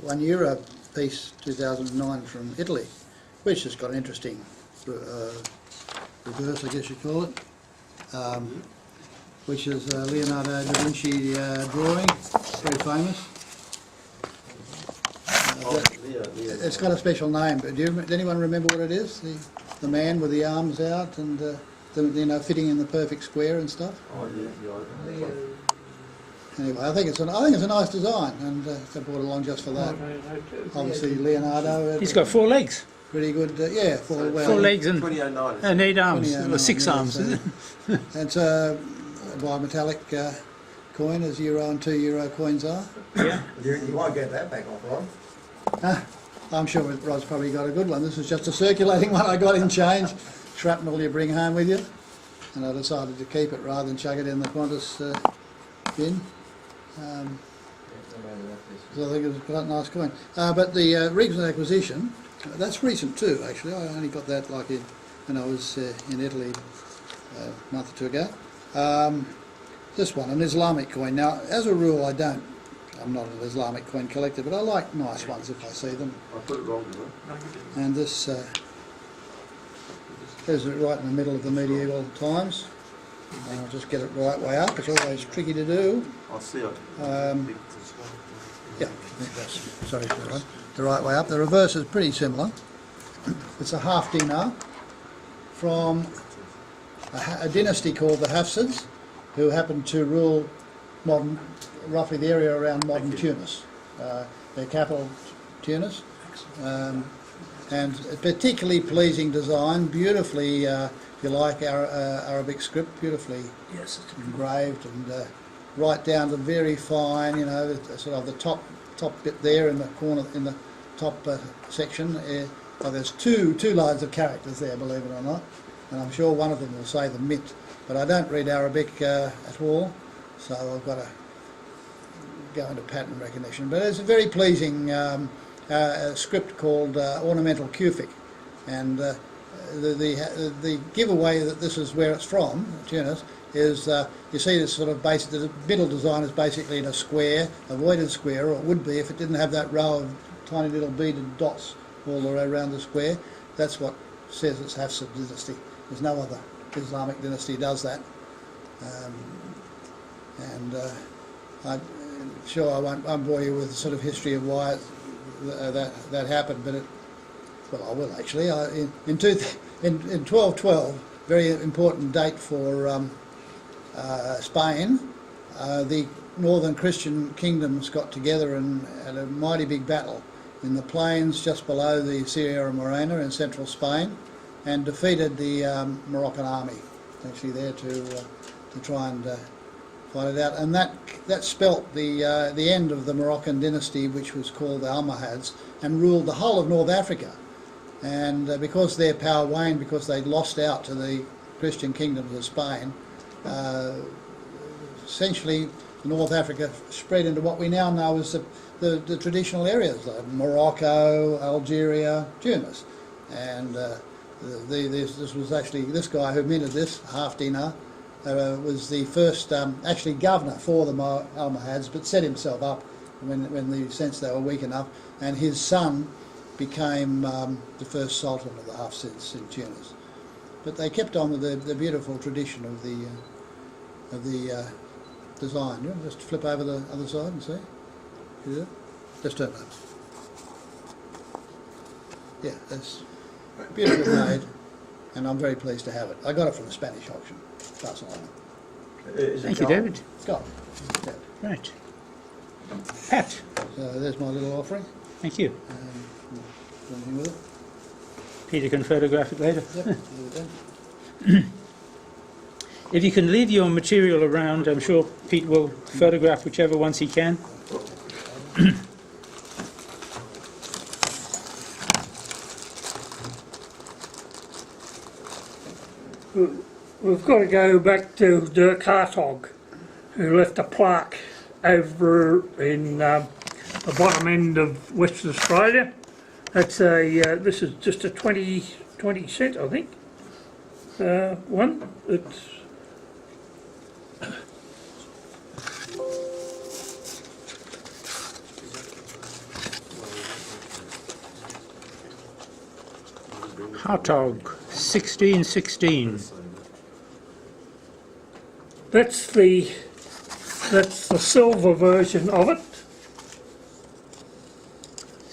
€1 piece 2009 from Italy, which has got an interesting reverse, I guess you call it, which is a Leonardo da Vinci drawing, very famous. It's got a special name, but does anyone remember what it is? The man with the arms out and fitting in the perfect square and stuff. Anyway, I think it's a nice design, and I brought along just for that. Obviously, Leonardo. He's got 4 legs. Pretty good. 4 legs and 2009. and 8 arms, 2009, or 6 arms. so it's a bimetallic coin, as €1 and €2 coins are. Yeah. You won't get that back off, Rod. I'm sure Rod's probably got a good one. This is just a circulating one I got in change. Shrapnel you bring home with you. And I decided to keep it rather than chuck it in the Qantas bin. So I think it was quite a nice coin. But the recent acquisition, that's recent too actually. I only got that like when I was in Italy a month or two ago. This one, an Islamic coin. Now, as a rule, I'm not an Islamic coin collector, but I like nice ones if I see them. I put it wrong, didn't I? And this is right in the middle of the medieval times. I'll just get it the right way up. It's always tricky to do. I see it. Yeah, sorry for that. The right way up. The reverse is pretty similar. It's a half dinar from a dynasty called the Hafsids, who happened to rule roughly the area around modern Tunis. Their capital, Tunis. And a particularly pleasing design, beautifully, if you like, Arabic script, beautifully engraved, and right down to very fine, sort of the top bit there in the corner, in the top section. There's two lines of characters there, believe it or not, and I'm sure one of them will say the mint, but I don't read Arabic at all, so I've got to go into pattern recognition. But it's a very pleasing script called ornamental Kufic, and the giveaway that this is where it's from, Tunis, is you see this sort of the middle design is basically in a square, a voided square, or it would be if it didn't have that row of tiny little beaded dots all the way around the square. That's what says it's Hafsid dynasty. There's no other Islamic dynasty does that. I'm sure I won't bore you with the sort of history of why that happened, but I will actually. In 1212, very important date for Spain, the northern Christian kingdoms got together and had a mighty big battle in the plains just below the Sierra Morena in central Spain, and defeated the Moroccan army, actually there to try and fight it out. And that spelt the end of the Moroccan dynasty, which was called the Almohads, and ruled the whole of North Africa. And because their power waned, because they'd lost out to the Christian kingdoms of Spain, essentially North Africa spread into what we now know as the traditional areas like Morocco, Algeria, Tunis. And this was actually, this guy who minted this, half dinar, was the first actually governor for the Almohads, but set himself up when they sensed they were weak enough, and his son became the first sultan of the Hafsids in Tunis. But they kept on with the beautiful tradition of the design. You know, just flip over the other side and see. Yeah. Just turn it over. Yeah, that's beautifully made, and I'm very pleased to have it. I got it from a Spanish auction. That's all I know. Thank you, David. Got it. Yeah. Right. Pat, So there's my little offering. thank you. Anything with it? Peter can photograph it later. Yep, there we go. If you can leave your material around, I'm sure Pete will photograph whichever ones he can. We've got to go back to Dirk Hartog, who left a plaque over in the bottom end of Western Australia. That's a, this is just a 20 cent, I think, one. It's Hartog, 1616. That's the silver version of it,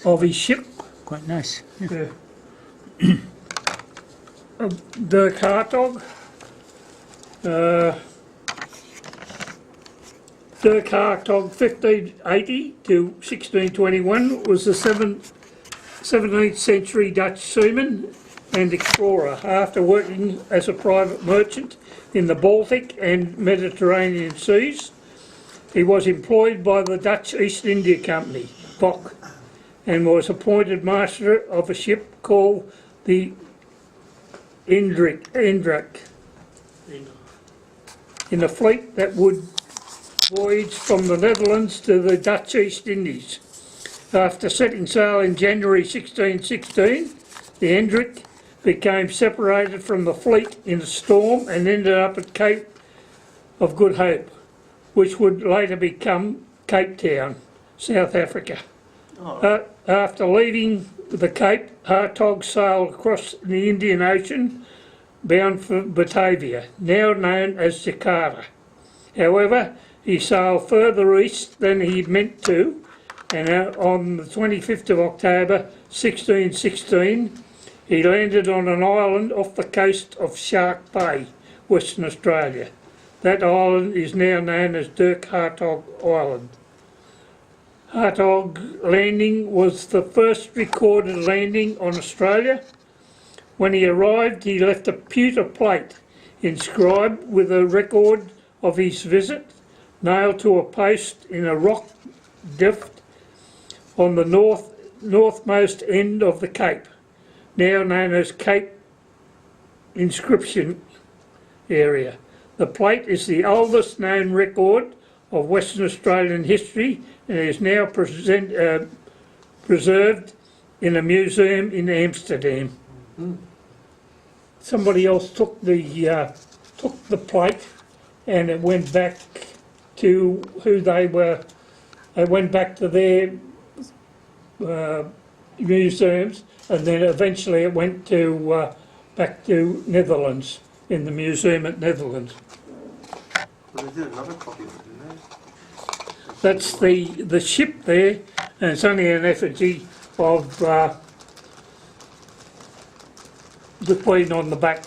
of his ship. Quite nice. Yeah. Dirk Hartog. Dirk Hartog, 1580 to 1621, was a 17th century Dutch seaman and explorer. After working as a private merchant in the Baltic and Mediterranean seas, he was employed by the Dutch East India Company, BOC, and was appointed master of a ship called the Hendrik, in a fleet that would voyage from the Netherlands to the Dutch East Indies. After setting sail in January 1616, the Hendrik became separated from the fleet in a storm and ended up at Cape of Good Hope, which would later become Cape Town, South Africa. After leaving the Cape, Hartog sailed across the Indian Ocean bound for Batavia, now known as Jakarta. However, he sailed further east than he meant to, and on the 25th of October 1616 he landed on an island off the coast of Shark Bay, Western Australia. That island is now known as Dirk Hartog Island. Hartog landing was the first recorded landing on Australia. When he arrived, he left a pewter plate inscribed with a record of his visit, nailed to a post in a rock drift on the northmost end of the Cape, now known as Cape Inscription Area. The plate is the oldest known record of Western Australian history and is now preserved in a museum in Amsterdam. Somebody else took the plate and it went back to who they were. It went back to their museums, and then eventually it went to back to Netherlands, in the museum at Netherlands. But they did another copy of it, didn't they? That's the ship there, and it's only an effigy of the Queen on the back.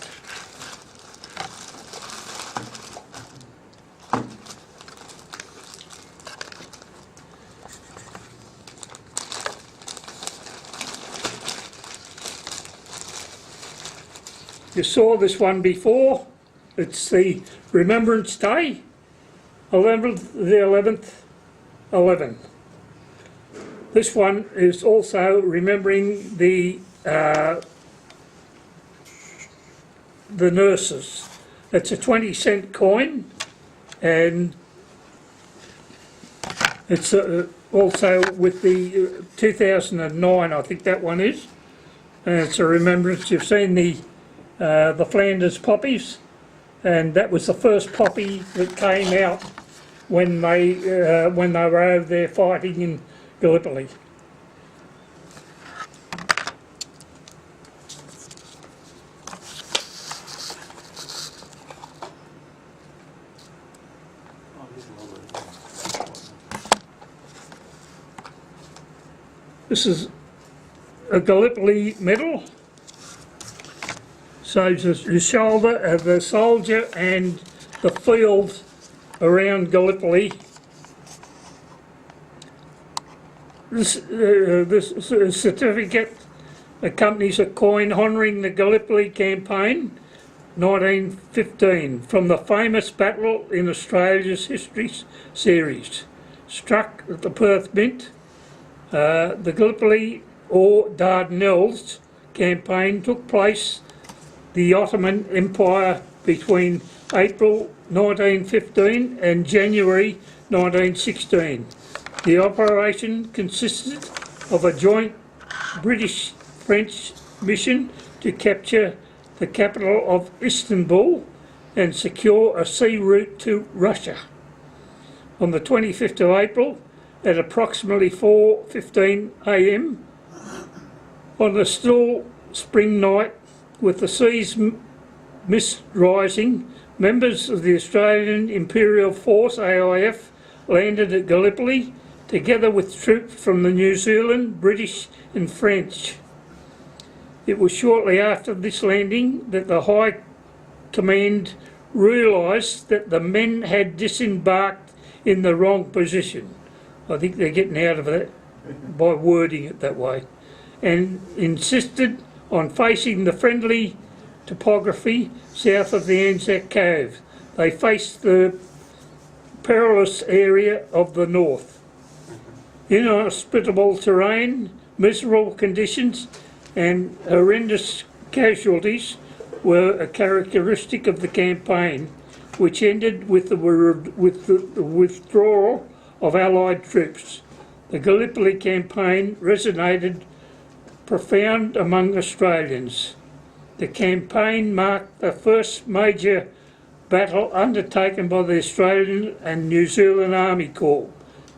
You saw this one before. It's the Remembrance Day, 11th, the 11th, 11. This one is also remembering the nurses. It's a 20-cent coin, and it's also with the 2009, I think that one is. And it's a remembrance. You've seen the Flanders poppies, and that was the first poppy that came out when they were over there fighting in Gallipoli. This is a Gallipoli medal. So the shoulder of the soldier and the field around Gallipoli. This certificate accompanies a coin honouring the Gallipoli campaign, 1915, from the famous battle in Australia's history series. Struck at the Perth Mint, the Gallipoli or Dardanelles campaign took place the Ottoman Empire between April 1915 and January 1916. The operation consisted of a joint British-French mission to capture the capital of Istanbul and secure a sea route to Russia. On the 25th of April, at approximately 4:15 a.m, on a still spring night with the seas mist rising, members of the Australian Imperial Force AIF landed at Gallipoli together with troops from the New Zealand, British and French. It was shortly after this landing that the High Command realised that the men had disembarked in the wrong position. I think they're getting out of it by wording it that way, and insisted on facing the friendly topography south of the Anzac Cove. They faced the perilous area of the north. Inhospitable terrain, miserable conditions and horrendous casualties were a characteristic of the campaign, which ended with the withdrawal of Allied troops. The Gallipoli campaign resonated profound among Australians. The campaign marked the first major battle undertaken by the Australian and New Zealand Army Corps,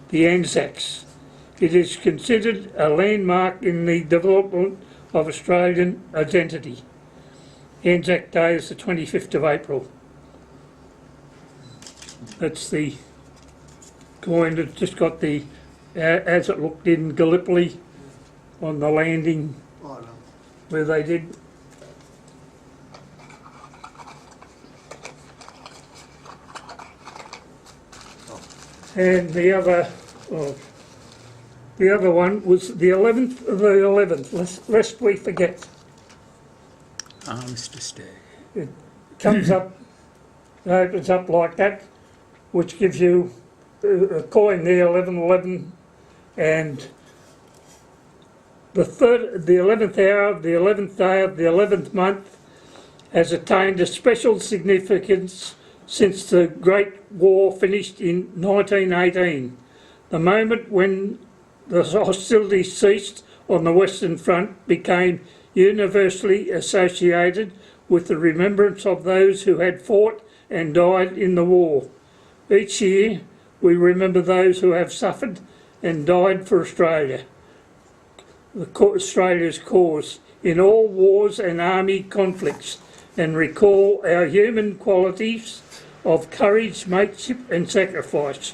the Anzacs. It is considered a landmark in the development of Australian identity. Anzac Day is the 25th of April. That's the coin that just got the, as it looked in Gallipoli on the landing where they did. And the other one was the 11th of the 11th, lest we forget. Armistice Day. It comes up, opens up like that, which gives you a coin there, 1111, and the 11th hour of the 11th day of the 11th month has attained a special significance since the Great War finished in 1918, the moment when the hostilities ceased on the Western Front became universally associated with the remembrance of those who had fought and died in the war. Each year we remember those who have suffered and died for Australia, Australia's cause, in all wars and army conflicts, and recall our human qualities of courage, mateship and sacrifice,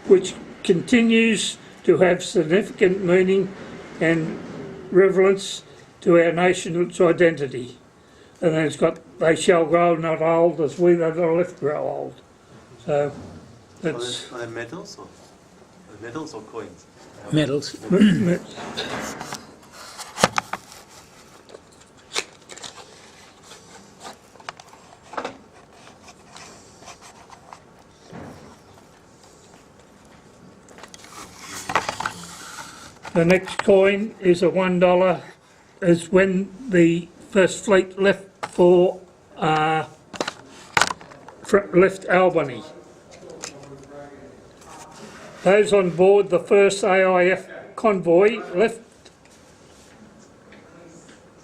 which continues to have significant meaning and relevance to our nation's identity. And then it's got, they shall grow not old as we that are left grow old. So that's... Are they medals or coins? Medals. The next coin is a $1, is when the first fleet left for left Albany. Those on board the first AIF convoy left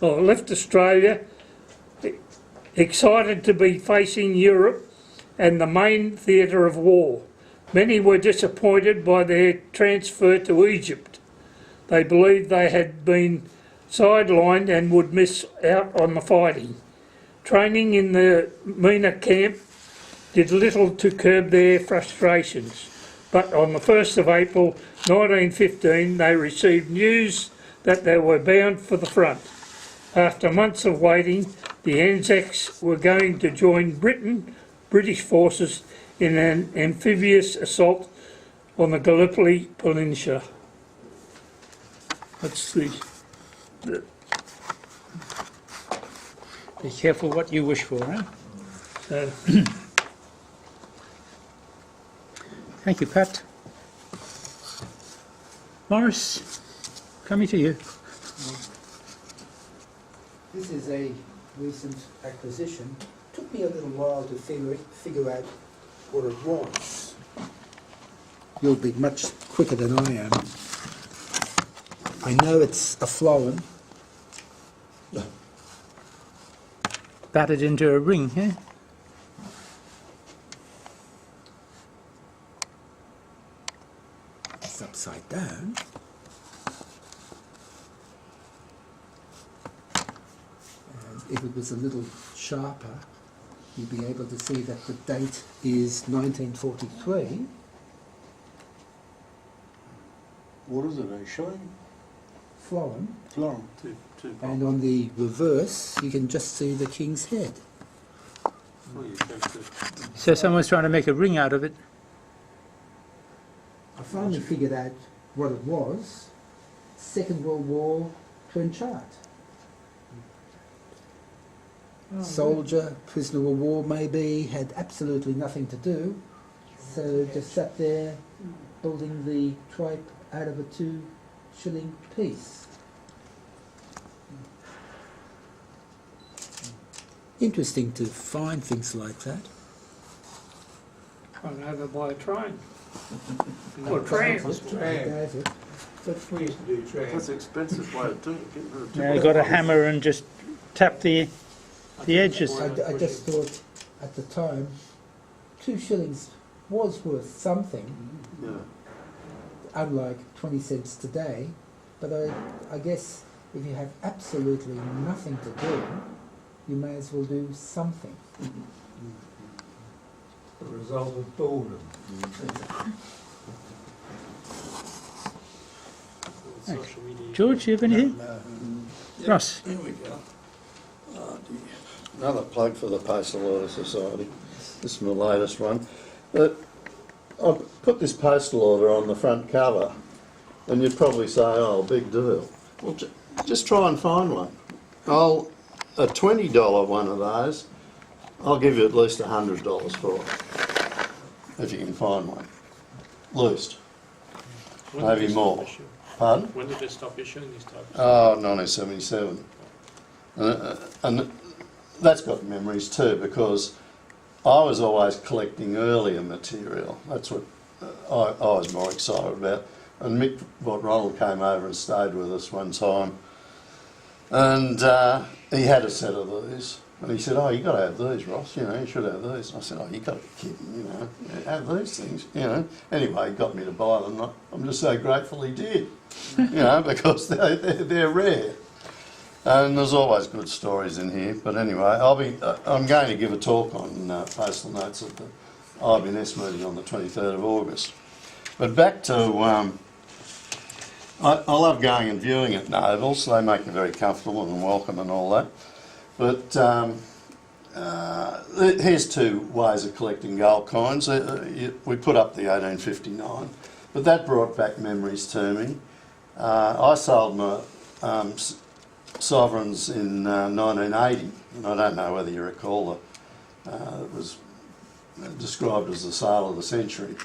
Australia excited to be facing Europe and the main theatre of war. Many were disappointed by their transfer to Egypt. They believed they had been sidelined and would miss out on the fighting. Training in the Mina camp did little to curb their frustrations, but on the 1st of April 1915 they received news that they were bound for the front. After months of waiting, the Anzacs were going to join British forces in an amphibious assault on the Gallipoli Peninsula. That's the Be careful what you wish for, eh? So, thank you, Pat. Morris, coming to you. This is a recent acquisition. Took me a little while to figure out what it was. You'll be much quicker than I am. I know it's a florin. Battered into a ring, eh? It's upside down. And if it was a little sharper, you'd be able to see that the date is 1943. What is it, a shilling? Florin. Florin. Two And on the reverse, you can just see the king's head. Well, you have to. So someone's trying to make a ring out of it. I finally figured out what it was. Second World War twin chart. Soldier, prisoner of war maybe, had absolutely nothing to do. So just sat there building the tripe out of a 2 shilling piece. Interesting to find things like that. Can't have it by a train. No, Or tram. Tram. But We used to do That's trams. an expensive way of doing it. Getting rid of Now you've got a hammer and just tap the edges. I just thought at the time 2 shillings was worth something, Yeah. unlike 20 cents today. But I guess if you have absolutely nothing to do, you may as well do something. The result of boredom. Social media. George, you have anything? Ross? Here we go. Oh dear. Another plug for the Postal Order Society. This is my latest one. But I've put this postal order on the front cover, and you'd probably say, oh, big deal. Well, just try and find one. A $20 one of those, I'll give you at least $100 for it, if you can find one. Least. When did Maybe they stop more. issuing? Pardon? When did they stop issuing these types? Oh, 1977. And that's got memories too, because I was always collecting earlier material. That's what I was more excited about. And Mick Ronald came over and stayed with us one time, and he had a set of these. And he said, oh, you got to have these, Ross, you know, you should have these. And I said, oh, you got to be kidding, you know, have these things, you know. Anyway, he got me to buy them. I'm just so grateful he did, you know, because they're rare. And there's always good stories in here. But anyway, I'm going to give a talk on postal notes at the IBNS meeting on the 23rd of August. But back to, I love going and viewing at Nobles. They make you very comfortable and welcome and all that. But here's 2 ways of collecting gold coins. We put up the 1859, but that brought back memories to me. I sold my sovereigns in 1980, and I don't know whether you recall it was described as the sale of the century.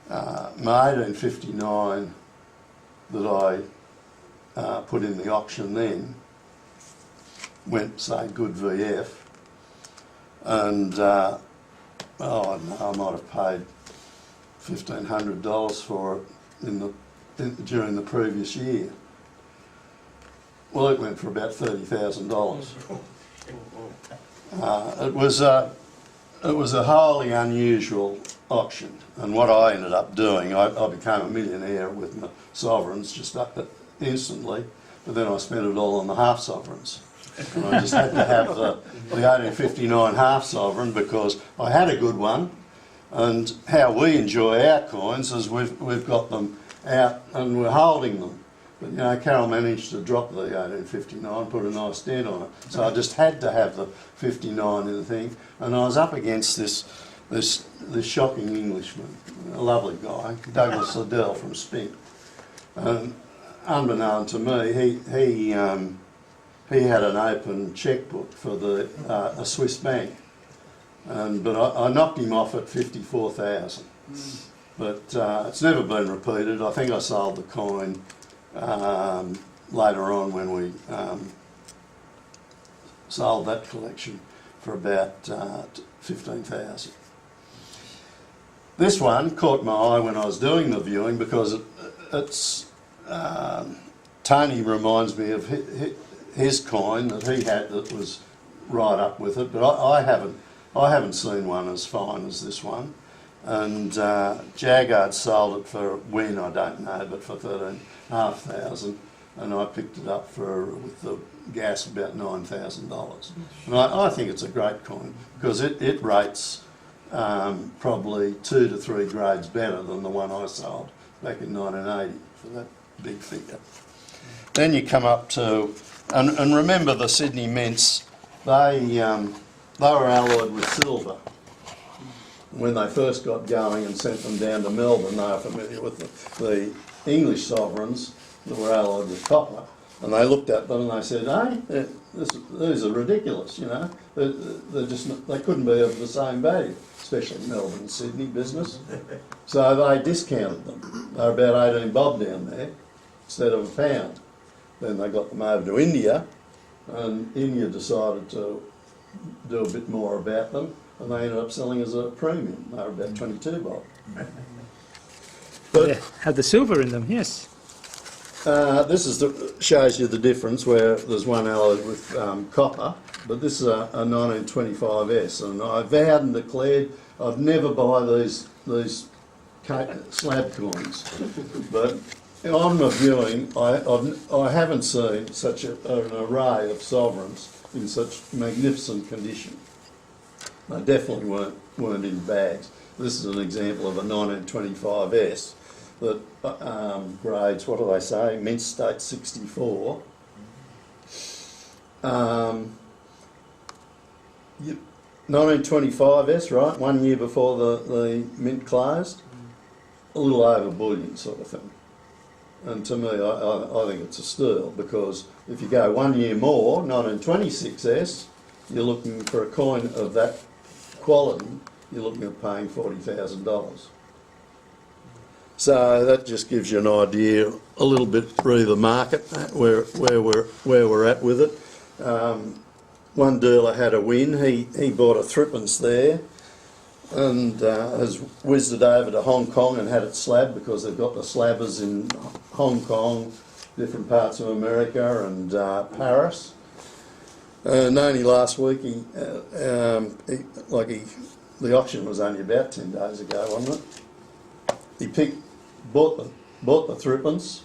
My 1859 that I put in the auction then went, say, good VF, and I don't know, I might have paid $1,500 for it during the previous year. Well, it went for about $30,000. It was a wholly unusual auction, and what I ended up doing, I became a millionaire with my sovereigns just instantly, but then I spent it all on the half sovereigns. And I just had to have the 1859 half sovereign because I had a good one, and how we enjoy our coins is we've got them out and we're holding them. But you know, Carol managed to drop the 1859, put a nice dent on it. So I just had to have the 59 in the thing, and I was up against this shocking Englishman, a lovely guy, Douglas Liddell from Spink. And unbeknown to me, he had an open chequebook for a Swiss bank, but I knocked him off at 54,000. But it's never been repeated. I think I sold the coin later on when we sold that collection for about 15,000. This one caught my eye when I was doing the viewing because it's Tony reminds me of his coin that he had that was right up with it, but I haven't seen one as fine as this one. And Jaggard sold it for when I don't know, but for 13,500, and I picked it up for with the gas about $9,000. And I think it's a great coin because it rates probably 2 to 3 grades better than the one I sold back in 1980 for that big figure. Then you come up to, and remember the Sydney mints, they were alloyed with silver. When they first got going and sent them down to Melbourne, they were familiar with the English sovereigns that were alloyed with copper. And they looked at them and they said, hey, these are ridiculous, you know. They couldn't be of the same value, especially Melbourne and Sydney business. So they discounted them. They were about 18 bob down there instead of £1. Then they got them over to India, and India decided to do a bit more about them, and they ended up selling as a premium. They were about 22 bob. But They had the silver in them, yes. this shows you the difference where there's one alloyed with copper, but this is a 1925S, and I vowed and declared I'd never buy these slab coins. But on the viewing, I haven't seen such an array of sovereigns in such magnificent condition. They definitely weren't in bags. This is an example of a 1925S that grades, what do they say, mint state 64. 1925S, right, 1 year before the mint closed, a little over bullion sort of thing. And to me, I think it's a steal, because if you go 1 year more, 1926S, you're looking for a coin of that quality, you're looking at paying $40,000. So that just gives you an idea, a little bit through the market, where we're at with it. One dealer had a win. He bought a threepence there, and has whizzed it over to Hong Kong and had it slabbed, because they've got the slabbers in Hong Kong, different parts of America, and Paris. And only last week, the auction was only about 10 days ago, wasn't it? He bought the threepence,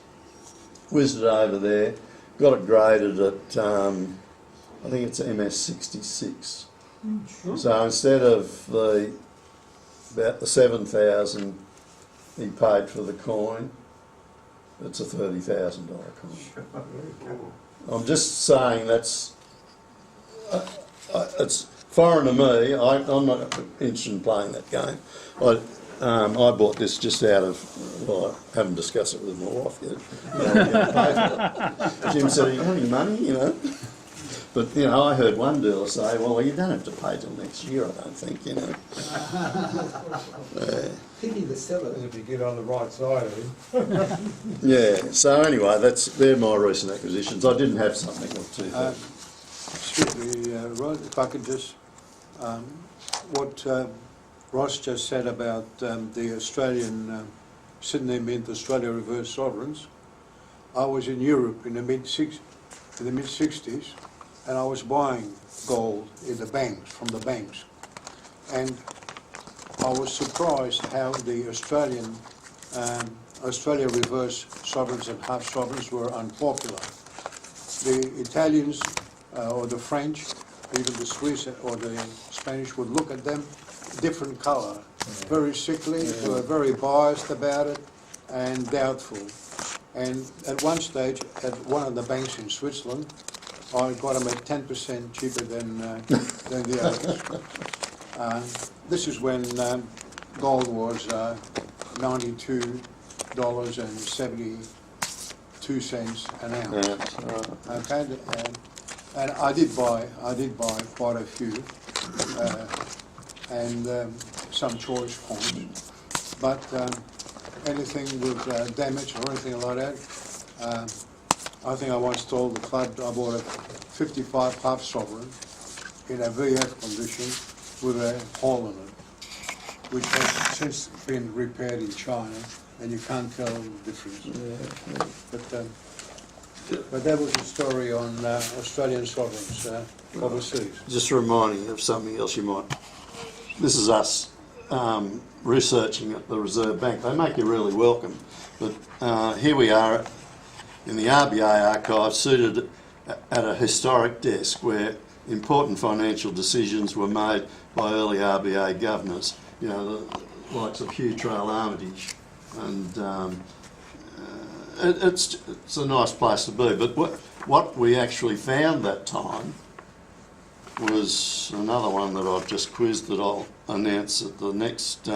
whizzed it over there, got it graded at, I think it's MS66. So instead of about the 7,000 he paid for the coin, it's a $30,000 coin. I'm just saying that's it's foreign to me. I'm not interested in playing that game. I bought this just out of, well, I haven't discussed it with my wife yet. Jim said, "Have you got any money?" You know. But, you know, I heard one dealer say, well, you don't have to pay till next year, I don't think, you know. Pity the seller. If you get on the right side of him. Yeah, so anyway, they're my recent acquisitions. I didn't have something or two. Excuse me, Rod, if I could just, what Ross just said about the Australian Sydney Mint, Australia reverse sovereigns. I was in Europe in the mid-60s, and I was buying gold in the banks, from the banks. And I was surprised how the Australia reverse sovereigns and half sovereigns were unpopular. The Italians or the French, even the Swiss or the Spanish would look at them, different colour, very sickly, they were very biased about it and doubtful. And at one stage, at one of the banks in Switzerland, I got them at 10% cheaper than the others. This is when gold was $92.72 an ounce. Okay, And I did buy quite a few, and some choice coins. But anything with damage or anything like that, I think I once told the club I bought a 55 half sovereign in a VF condition with a hole in it, which has since been repaired in China, and you can't tell the difference. But that was a story on Australian sovereigns overseas. Just reminding you of something else you might. This is us researching at the Reserve Bank. They make you really welcome. But here we are in the RBA archive, seated at a historic desk where important financial decisions were made by early RBA governors, you know, the likes of Hugh Trail Armitage. And it's a nice place to be. But what we actually found that time was another one that I've just quizzed that I'll announce at the next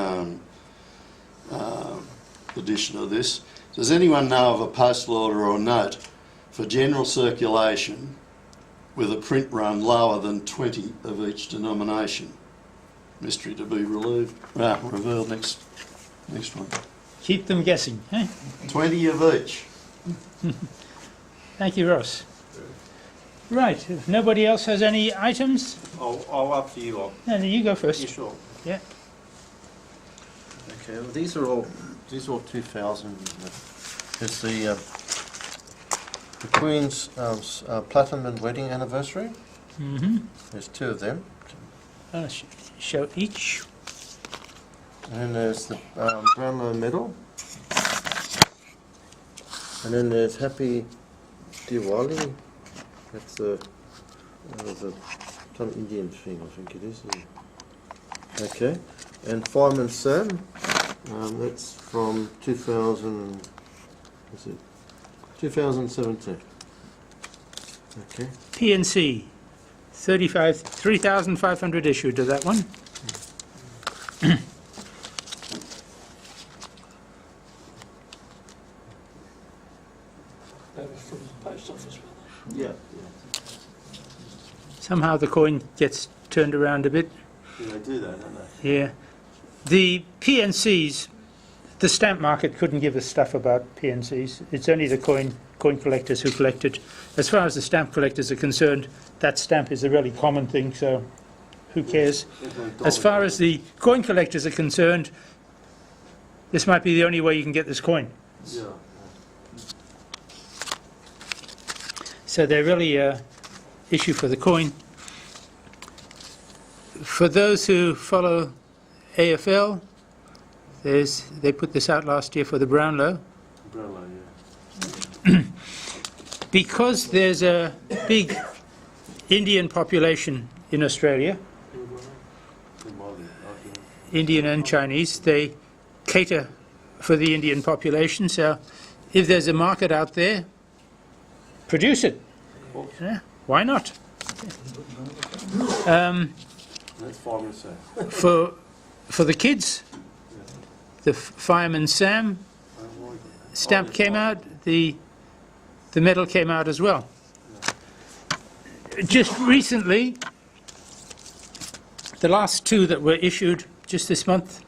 edition of this. Does anyone know of a postal order or note for general circulation with a print run lower than 20 of each denomination? Mystery to be revealed next one. Keep them guessing, eh? 20 of each. Thank you, Ross. Right, if nobody else has any items, I'll up to you lot. no, you go first. You sure? Yeah. Okay, well, these are all 2000. It's the Queen's Platinum and Wedding Anniversary. Mm-hmm. There's two of them. I'll show each. And then there's the Brownlow Medal. And then there's Happy Diwali. That's some Indian thing, I think it is. Okay. And Fireman Sam. That's from 2017. Okay. PNC, 3,500 issued to that one. That was from the post office, wasn't Yeah. Somehow the coin gets turned around a bit. They do that, don't they? Yeah. The PNCs, the stamp market couldn't give us stuff about PNCs. It's only the coin collectors who collect it. As far as the stamp collectors are concerned, that stamp is a really common thing, so who cares? As far as the coin collectors are concerned, this might be the only way you can get this coin. Yeah. So they're really an issue for the coin. For those who follow AFL, they put this out last year for the Brownlow. Brownlow, yeah. Because there's a big Indian population in Australia, Indian and Chinese, they cater for the Indian population, so if there's a market out there, produce it. Yeah, why not? That's Fireman Sam. For the kids, the Fireman Sam stamp came out, the medal came out as well. Just recently, the last two that were issued just this month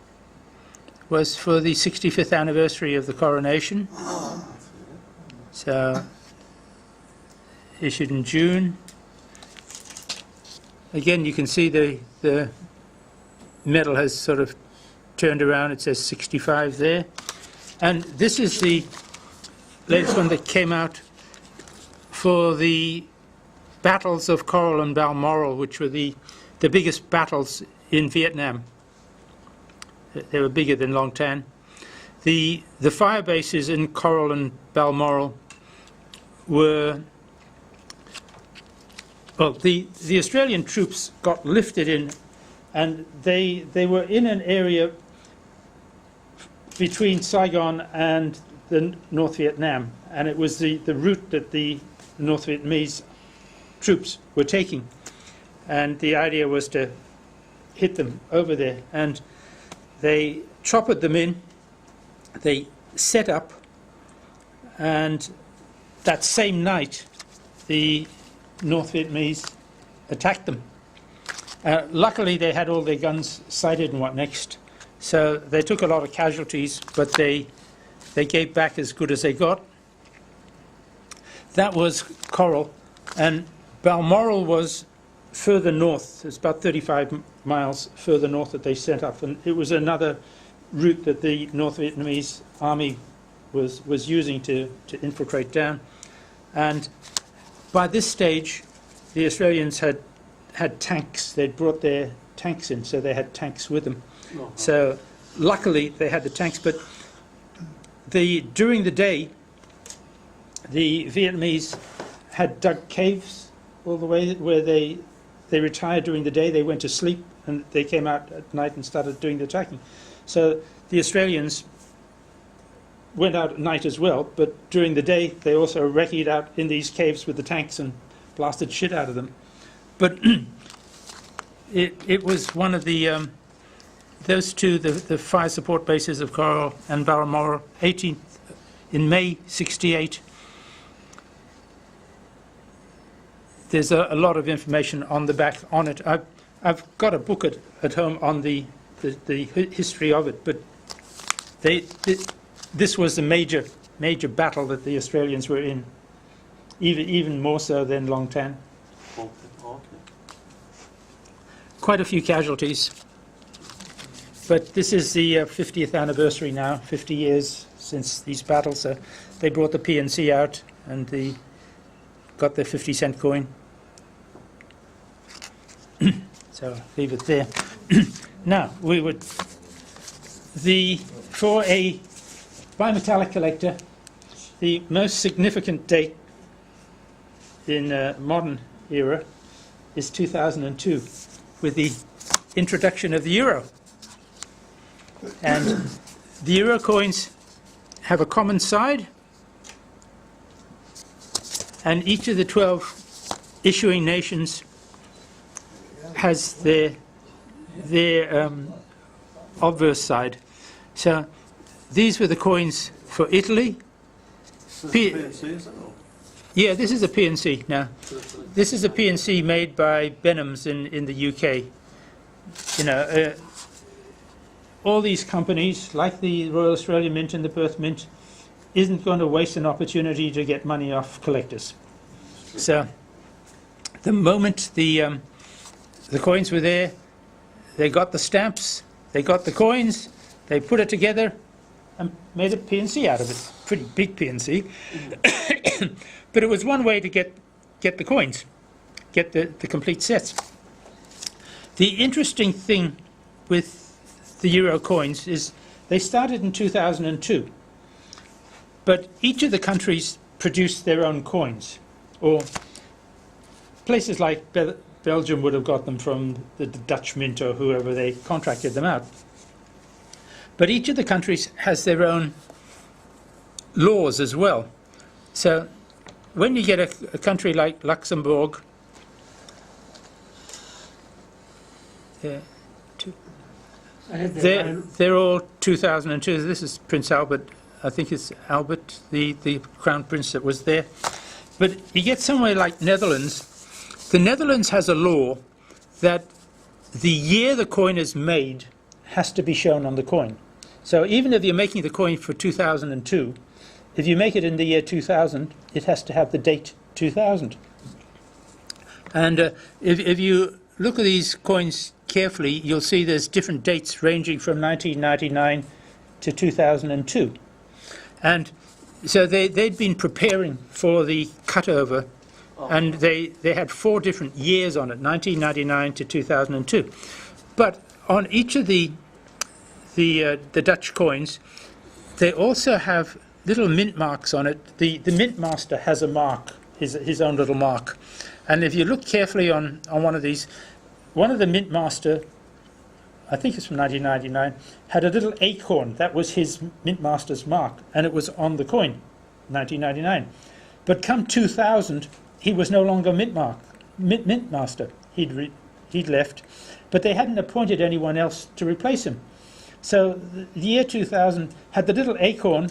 was for the 65th anniversary of the coronation. So, issued in June. Again, you can see the medal has sort of turned around. It says 65 there. And this is the latest one that came out for the battles of Coral and Balmoral, which were the biggest battles in Vietnam. They were bigger than Long Tan. The fire bases in Coral and Balmoral were... Well, the Australian troops got lifted in, and they were in an area between Saigon and the North Vietnam, and it was the route that the North Vietnamese troops were taking, and the idea was to hit them over there, and they choppered them in, they set up, and that same night the North Vietnamese attacked them. Luckily, they had all their guns sighted and what next, so they took a lot of casualties, but they gave back as good as they got. That was Coral, and Balmoral was further north. It's about 35 miles further north that they sent up, and it was another route that the North Vietnamese army was using to infiltrate down. And by this stage, the Australians had tanks. They'd brought their tanks in, so they had tanks with them. So luckily they had the tanks, but during the day, the Vietnamese had dug caves all the way where they retired during the day. They went to sleep and they came out at night and started doing the attacking. So the Australians went out at night as well, but during the day they also recce'd out in these caves with the tanks and blasted shit out of them. But it was one of the those two, the fire support bases of Coral and Balmoral, in May '68. There's a lot of information on the back on it. I've got a book at home on the history of it, but this was a major battle that the Australians were in, even more so than Long Tan. Okay. Quite a few casualties, but this is the 50th anniversary now, 50 years since these battles. So they brought the PNC out and got their 50-cent coin. So leave it there. Now for a bimetallic collector, the most significant date in modern era is 2002, with the introduction of the euro. And the euro coins have a common side, and each of the 12 issuing nations has their obverse side. So these were the coins for Italy. PNC, is it? Yeah, this is a PNC now. This is a PNC made by Benhams in the UK. You know, all these companies, like the Royal Australian Mint and the Perth Mint, isn't going to waste an opportunity to get money off collectors. So the moment the coins were there, they got the stamps, they got the coins, they put it together and made a PNC out of it. Pretty big PNC. But it was one way to get the coins, get the complete sets. The interesting thing with the euro coins is they started in 2002, but each of the countries produced their own coins, or places like Belgium would have got them from the Dutch Mint or whoever they contracted them out. But each of the countries has their own laws as well. So when you get a country like Luxembourg, they're all 2002. This is Prince Albert. I think it's Albert, the Crown Prince that was there. But you get somewhere like Netherlands. The Netherlands has a law that the year the coin is made has to be shown on the coin. So even if you're making the coin for 2002, if you make it in the year 2000, it has to have the date 2000. And if you look at these coins carefully, you'll see there's different dates ranging from 1999 to 2002. And so they'd been preparing for the cutover, and they had 4 different years on it, 1999 to 2002. But on each of the Dutch coins, they also have little mint marks on it. The mint master has a mark, his own little mark. And if you look carefully on one of these, one of the mint master, I think it's from 1999, had a little acorn. That was his mint master's mark, and it was on the coin, 1999. But come 2000, he was no longer mint master. He'd left, but they hadn't appointed anyone else to replace him. So the year 2000 had the little acorn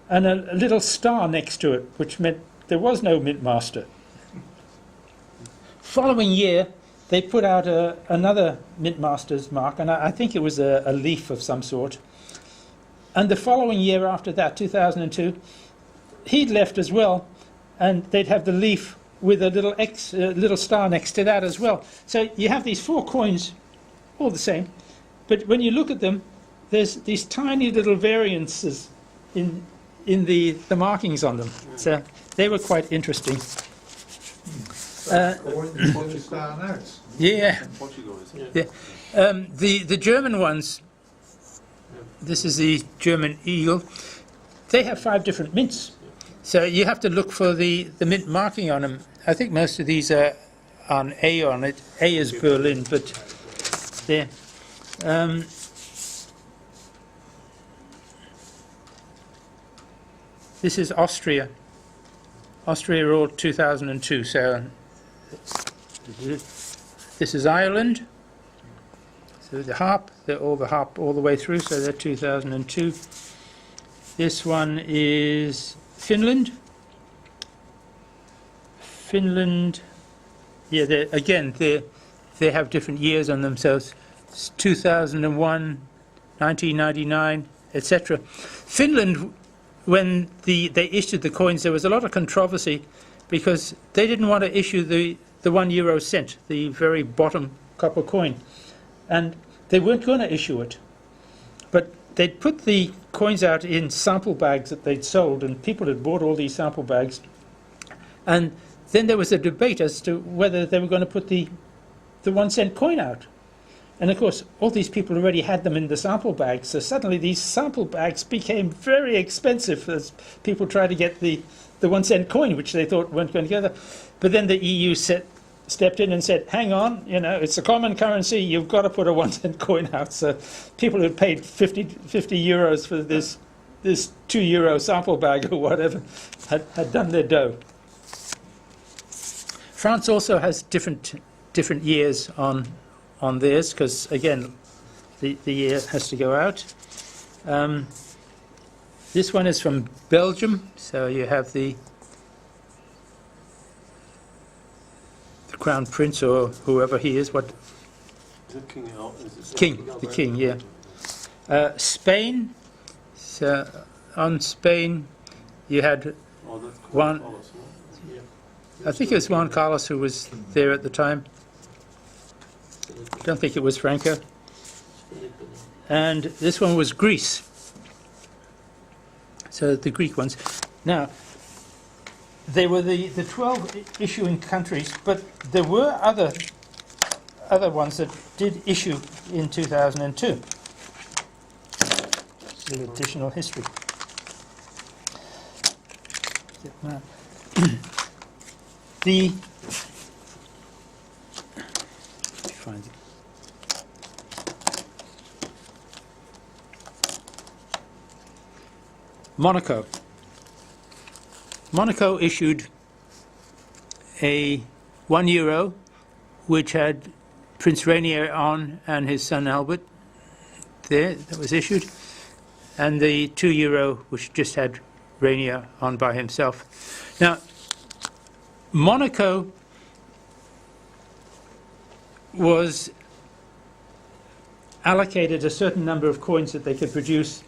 and a little star next to it, which meant there was no mint master. following year, they put out another Mint Masters mark, and I think it was a leaf of some sort. And the following year after that, 2002, he'd left as well, and they'd have the leaf with a little X, little star next to that as well. So you have these 4 coins, all the same, but when you look at them, there's these tiny little variances in the markings on them. So they were quite interesting. Yeah. The German ones, this is the German eagle, they have 5 different mints. So you have to look for the mint marking on them. I think most of these are on A on it. A is Berlin, but there. This is Austria. Austria are all 2002. So this is Ireland. So the harp, they're all the harp all the way through, so they're 2002. This one is Finland. Finland, yeah, they have different years on them, so it's 2001, 1999, etc. Finland, when they issued the coins, there was a lot of controversy because they didn't want to issue the 1 euro cent, the very bottom copper coin, and they weren't going to issue it. But they'd put the coins out in sample bags that they'd sold, and people had bought all these sample bags. And then there was a debate as to whether they were going to put the 1 cent coin out. And of course, all these people already had them in the sample bags, so suddenly these sample bags became very expensive as people tried to get the 1 cent coin, which they thought weren't going together. But then the EU stepped in and said, hang on, it's a common currency, you've got to put a 1 cent coin out. So people who paid 50 euros for this 2 euro sample bag or whatever had done their dough. France also has different years on theirs, because again the year has to go out. This one is from Belgium, so you have the Crown Prince or whoever he is. What? Is it King? The king, yeah. Spain. So on Spain, you had one. I think it was Juan Carlos who was there at the time. I don't think it was Franco. And this one was Greece. So the Greek ones. Now, they were the 12 issuing countries, but there were other ones that did issue in 2002. A little additional history. Find it. Monaco. Monaco issued a 1 euro, which had Prince Rainier on and his son Albert there, that was issued, and the 2 euro, which just had Rainier on by himself. Now, Monaco was allocated a certain number of coins that they could produce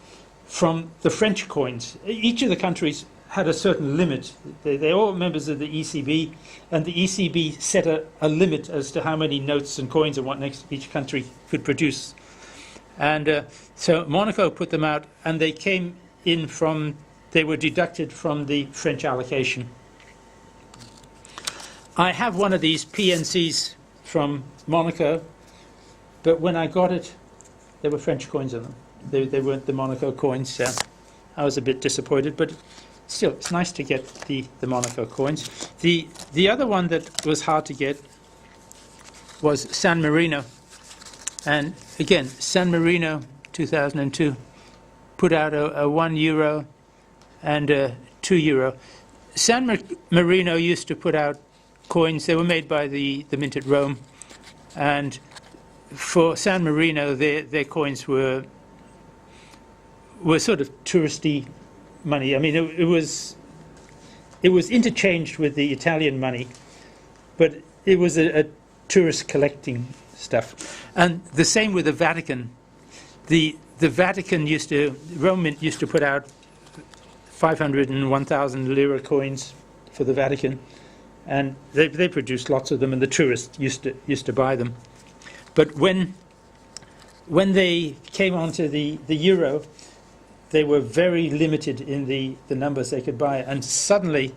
from the French coins. Each of the countries had a certain limit. They're all members of the ECB, and the ECB set a limit as to how many notes and coins and what each country could produce. And so Monaco put them out, and they came in they were deducted from the French allocation. I have one of these PNCs from Monaco, but when I got it, there were French coins on them. They weren't the Monaco coins, so I was a bit disappointed, but still, it's nice to get the Monaco coins. The other one that was hard to get was San Marino. And again, San Marino, 2002, put out a 1 euro and a 2 euro. San Marino used to put out coins. They were made by the Mint at Rome. And for San Marino, their coins were sort of touristy money. I mean, it was interchanged with the Italian money, but it was a tourist collecting stuff. And the same with the Vatican. The Vatican Rome Mint used to put out 500 and 1,000 lira coins for the Vatican, and they produced lots of them, and the tourists used to buy them. But when they came onto the euro, they were very limited in the numbers they could buy, and suddenly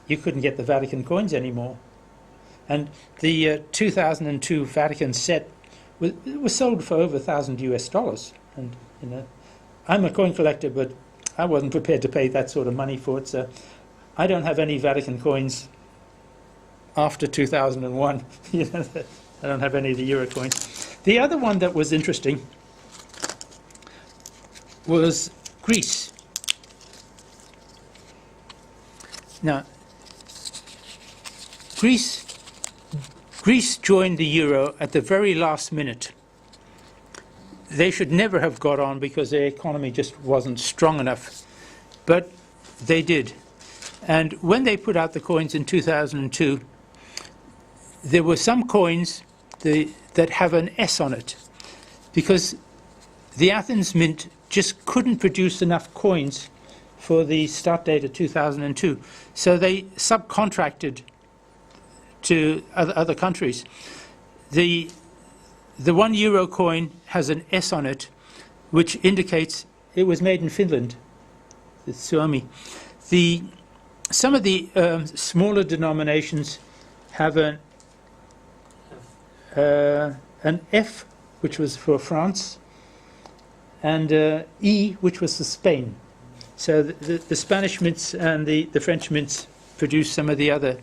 you couldn't get the Vatican coins anymore. And the 2002 Vatican set was sold for over $1,000 US. And I'm a coin collector, but I wasn't prepared to pay that sort of money for it. So I don't have any Vatican coins after 2001. I don't have any of the euro coins. The other one that was interesting was Greece. Now, Greece joined the euro at the very last minute. They should never have got on because their economy just wasn't strong enough, but they did. And when they put out the coins in 2002, there were some coins that have an S on it, because the Athens Mint just couldn't produce enough coins for the start date of 2002. So they subcontracted to other countries. The 1 euro coin has an S on it, which indicates it was made in Finland, the Suomi. Some of the smaller denominations have an F, which was for France, and E, which was for Spain. So the Spanish mints and the French mints produce some of the other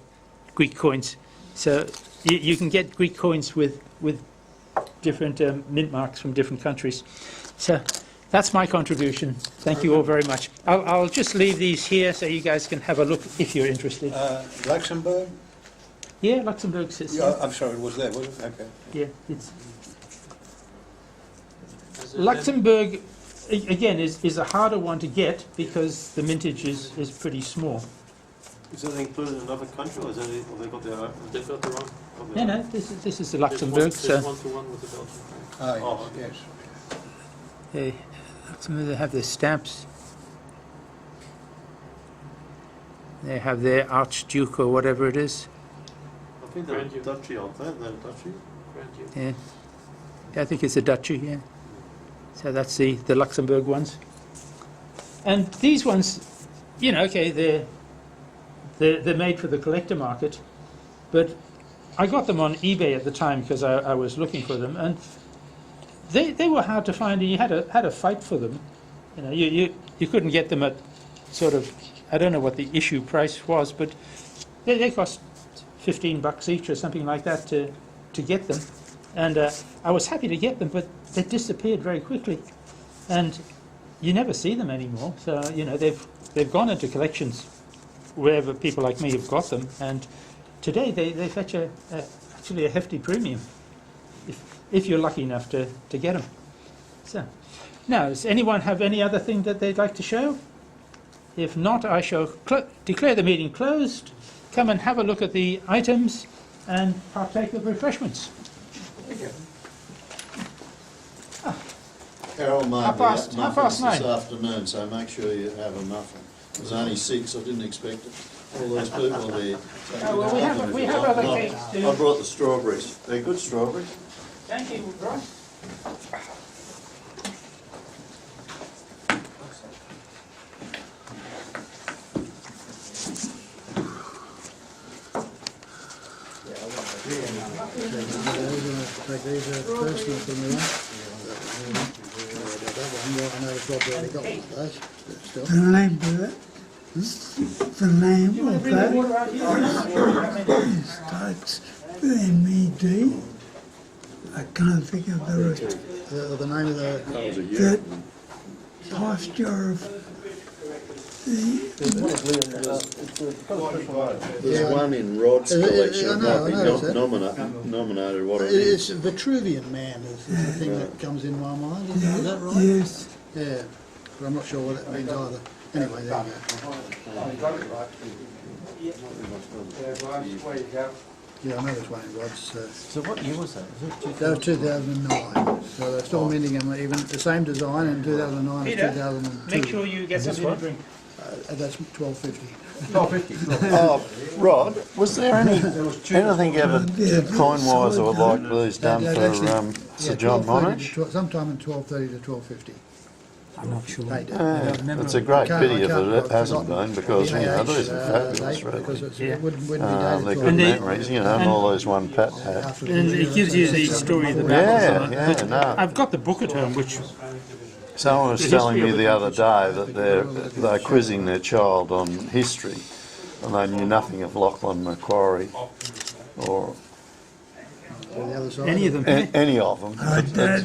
Greek coins. So you can get Greek coins with different mint marks from different countries. So that's my contribution. Thank you all very much. I'll just leave these here so you guys can have a look if you're interested. Luxembourg? Yeah, Luxembourg says. Yeah, I'm sorry, it was there, was it? Okay. Yeah, it's Luxembourg. Again, is a harder one to get because the mintage is pretty small. Is that included in another country, or is that have they got their own? They've got their own. No, this is the Luxembourg. There's one-to-one with the Belgian. Oh, yes. Luxembourg, they have their stamps. They have their Archduke or whatever it is. I think they're Duchy, aren't they? They're Duchy. Yeah, I think it's a duchy. Yeah. So that's the Luxembourg ones. And these ones, okay, they're made for the collector market, but I got them on eBay at the time because I was looking for them, and they were hard to find, and you had a fight for them. You couldn't get them at sort of, I don't know what the issue price was, but they cost $15 each or something like that to get them. And I was happy to get them, but they disappeared very quickly, and you never see them anymore. So they've gone into collections wherever people like me have got them, and today they fetch actually a hefty premium if you're lucky enough to get them. So now, does anyone have any other thing that they'd like to show? If not, I shall declare the meeting closed. Come and have a look at the items and partake of refreshments. Carol made Half past muffins this 9. afternoon, so make sure you have a muffin. It was only 6, I didn't expect it. All those people there. So Well, we have other cakes too. I brought the strawberries. They're good strawberries. Thank you, Ross. Take these personal from me. I know the job already got one of those, but still. The name of it. The name of that starts with MED. I can't think of the rest. The name of the posture of There's one in Rod's collection. I It know, might be nominated. What it is. It's Vitruvian Man is the thing that comes in my mind. Is that right? yes. Yeah, but I'm not sure what it means either. Anyway, there you go. Yeah, I know this one in Rod's. So what year was that? Was it That was 2009. So they're still minting them, even the same design in 2009 Peter, as 2002. Make sure you get something to drink. That's 1250. Oh, Rod, was there anything ever coin-wise or like these done for Sir John Monash? Sometime in 1230 to 1250. I'm not sure. They did. It's a great I pity if can't- it I've hasn't forgotten. been, because, you know, these are Date, fabulous, because really. it wouldn't be They're dated good they- memories, you know, and all those one Pat had. after And it gives you the story of the Yeah, battles. yeah, no. I've got the book at home, which Someone was The telling history me of the the other day that they're quizzing their child on history, and they knew nothing of Lachlan Macquarie or the other side. any of them. any of them.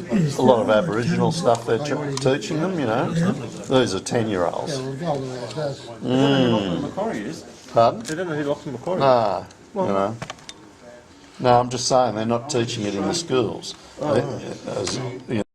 It's a lot of Aboriginal stuff they're teaching them, you know. These are 10-year-olds. Yeah, well, Golden does. They don't know who Lachlan Macquarie is. Pardon? They don't know who Lachlan Macquarie is. Nah, you know. No, I'm just saying they're not teaching it in the schools. As, you know,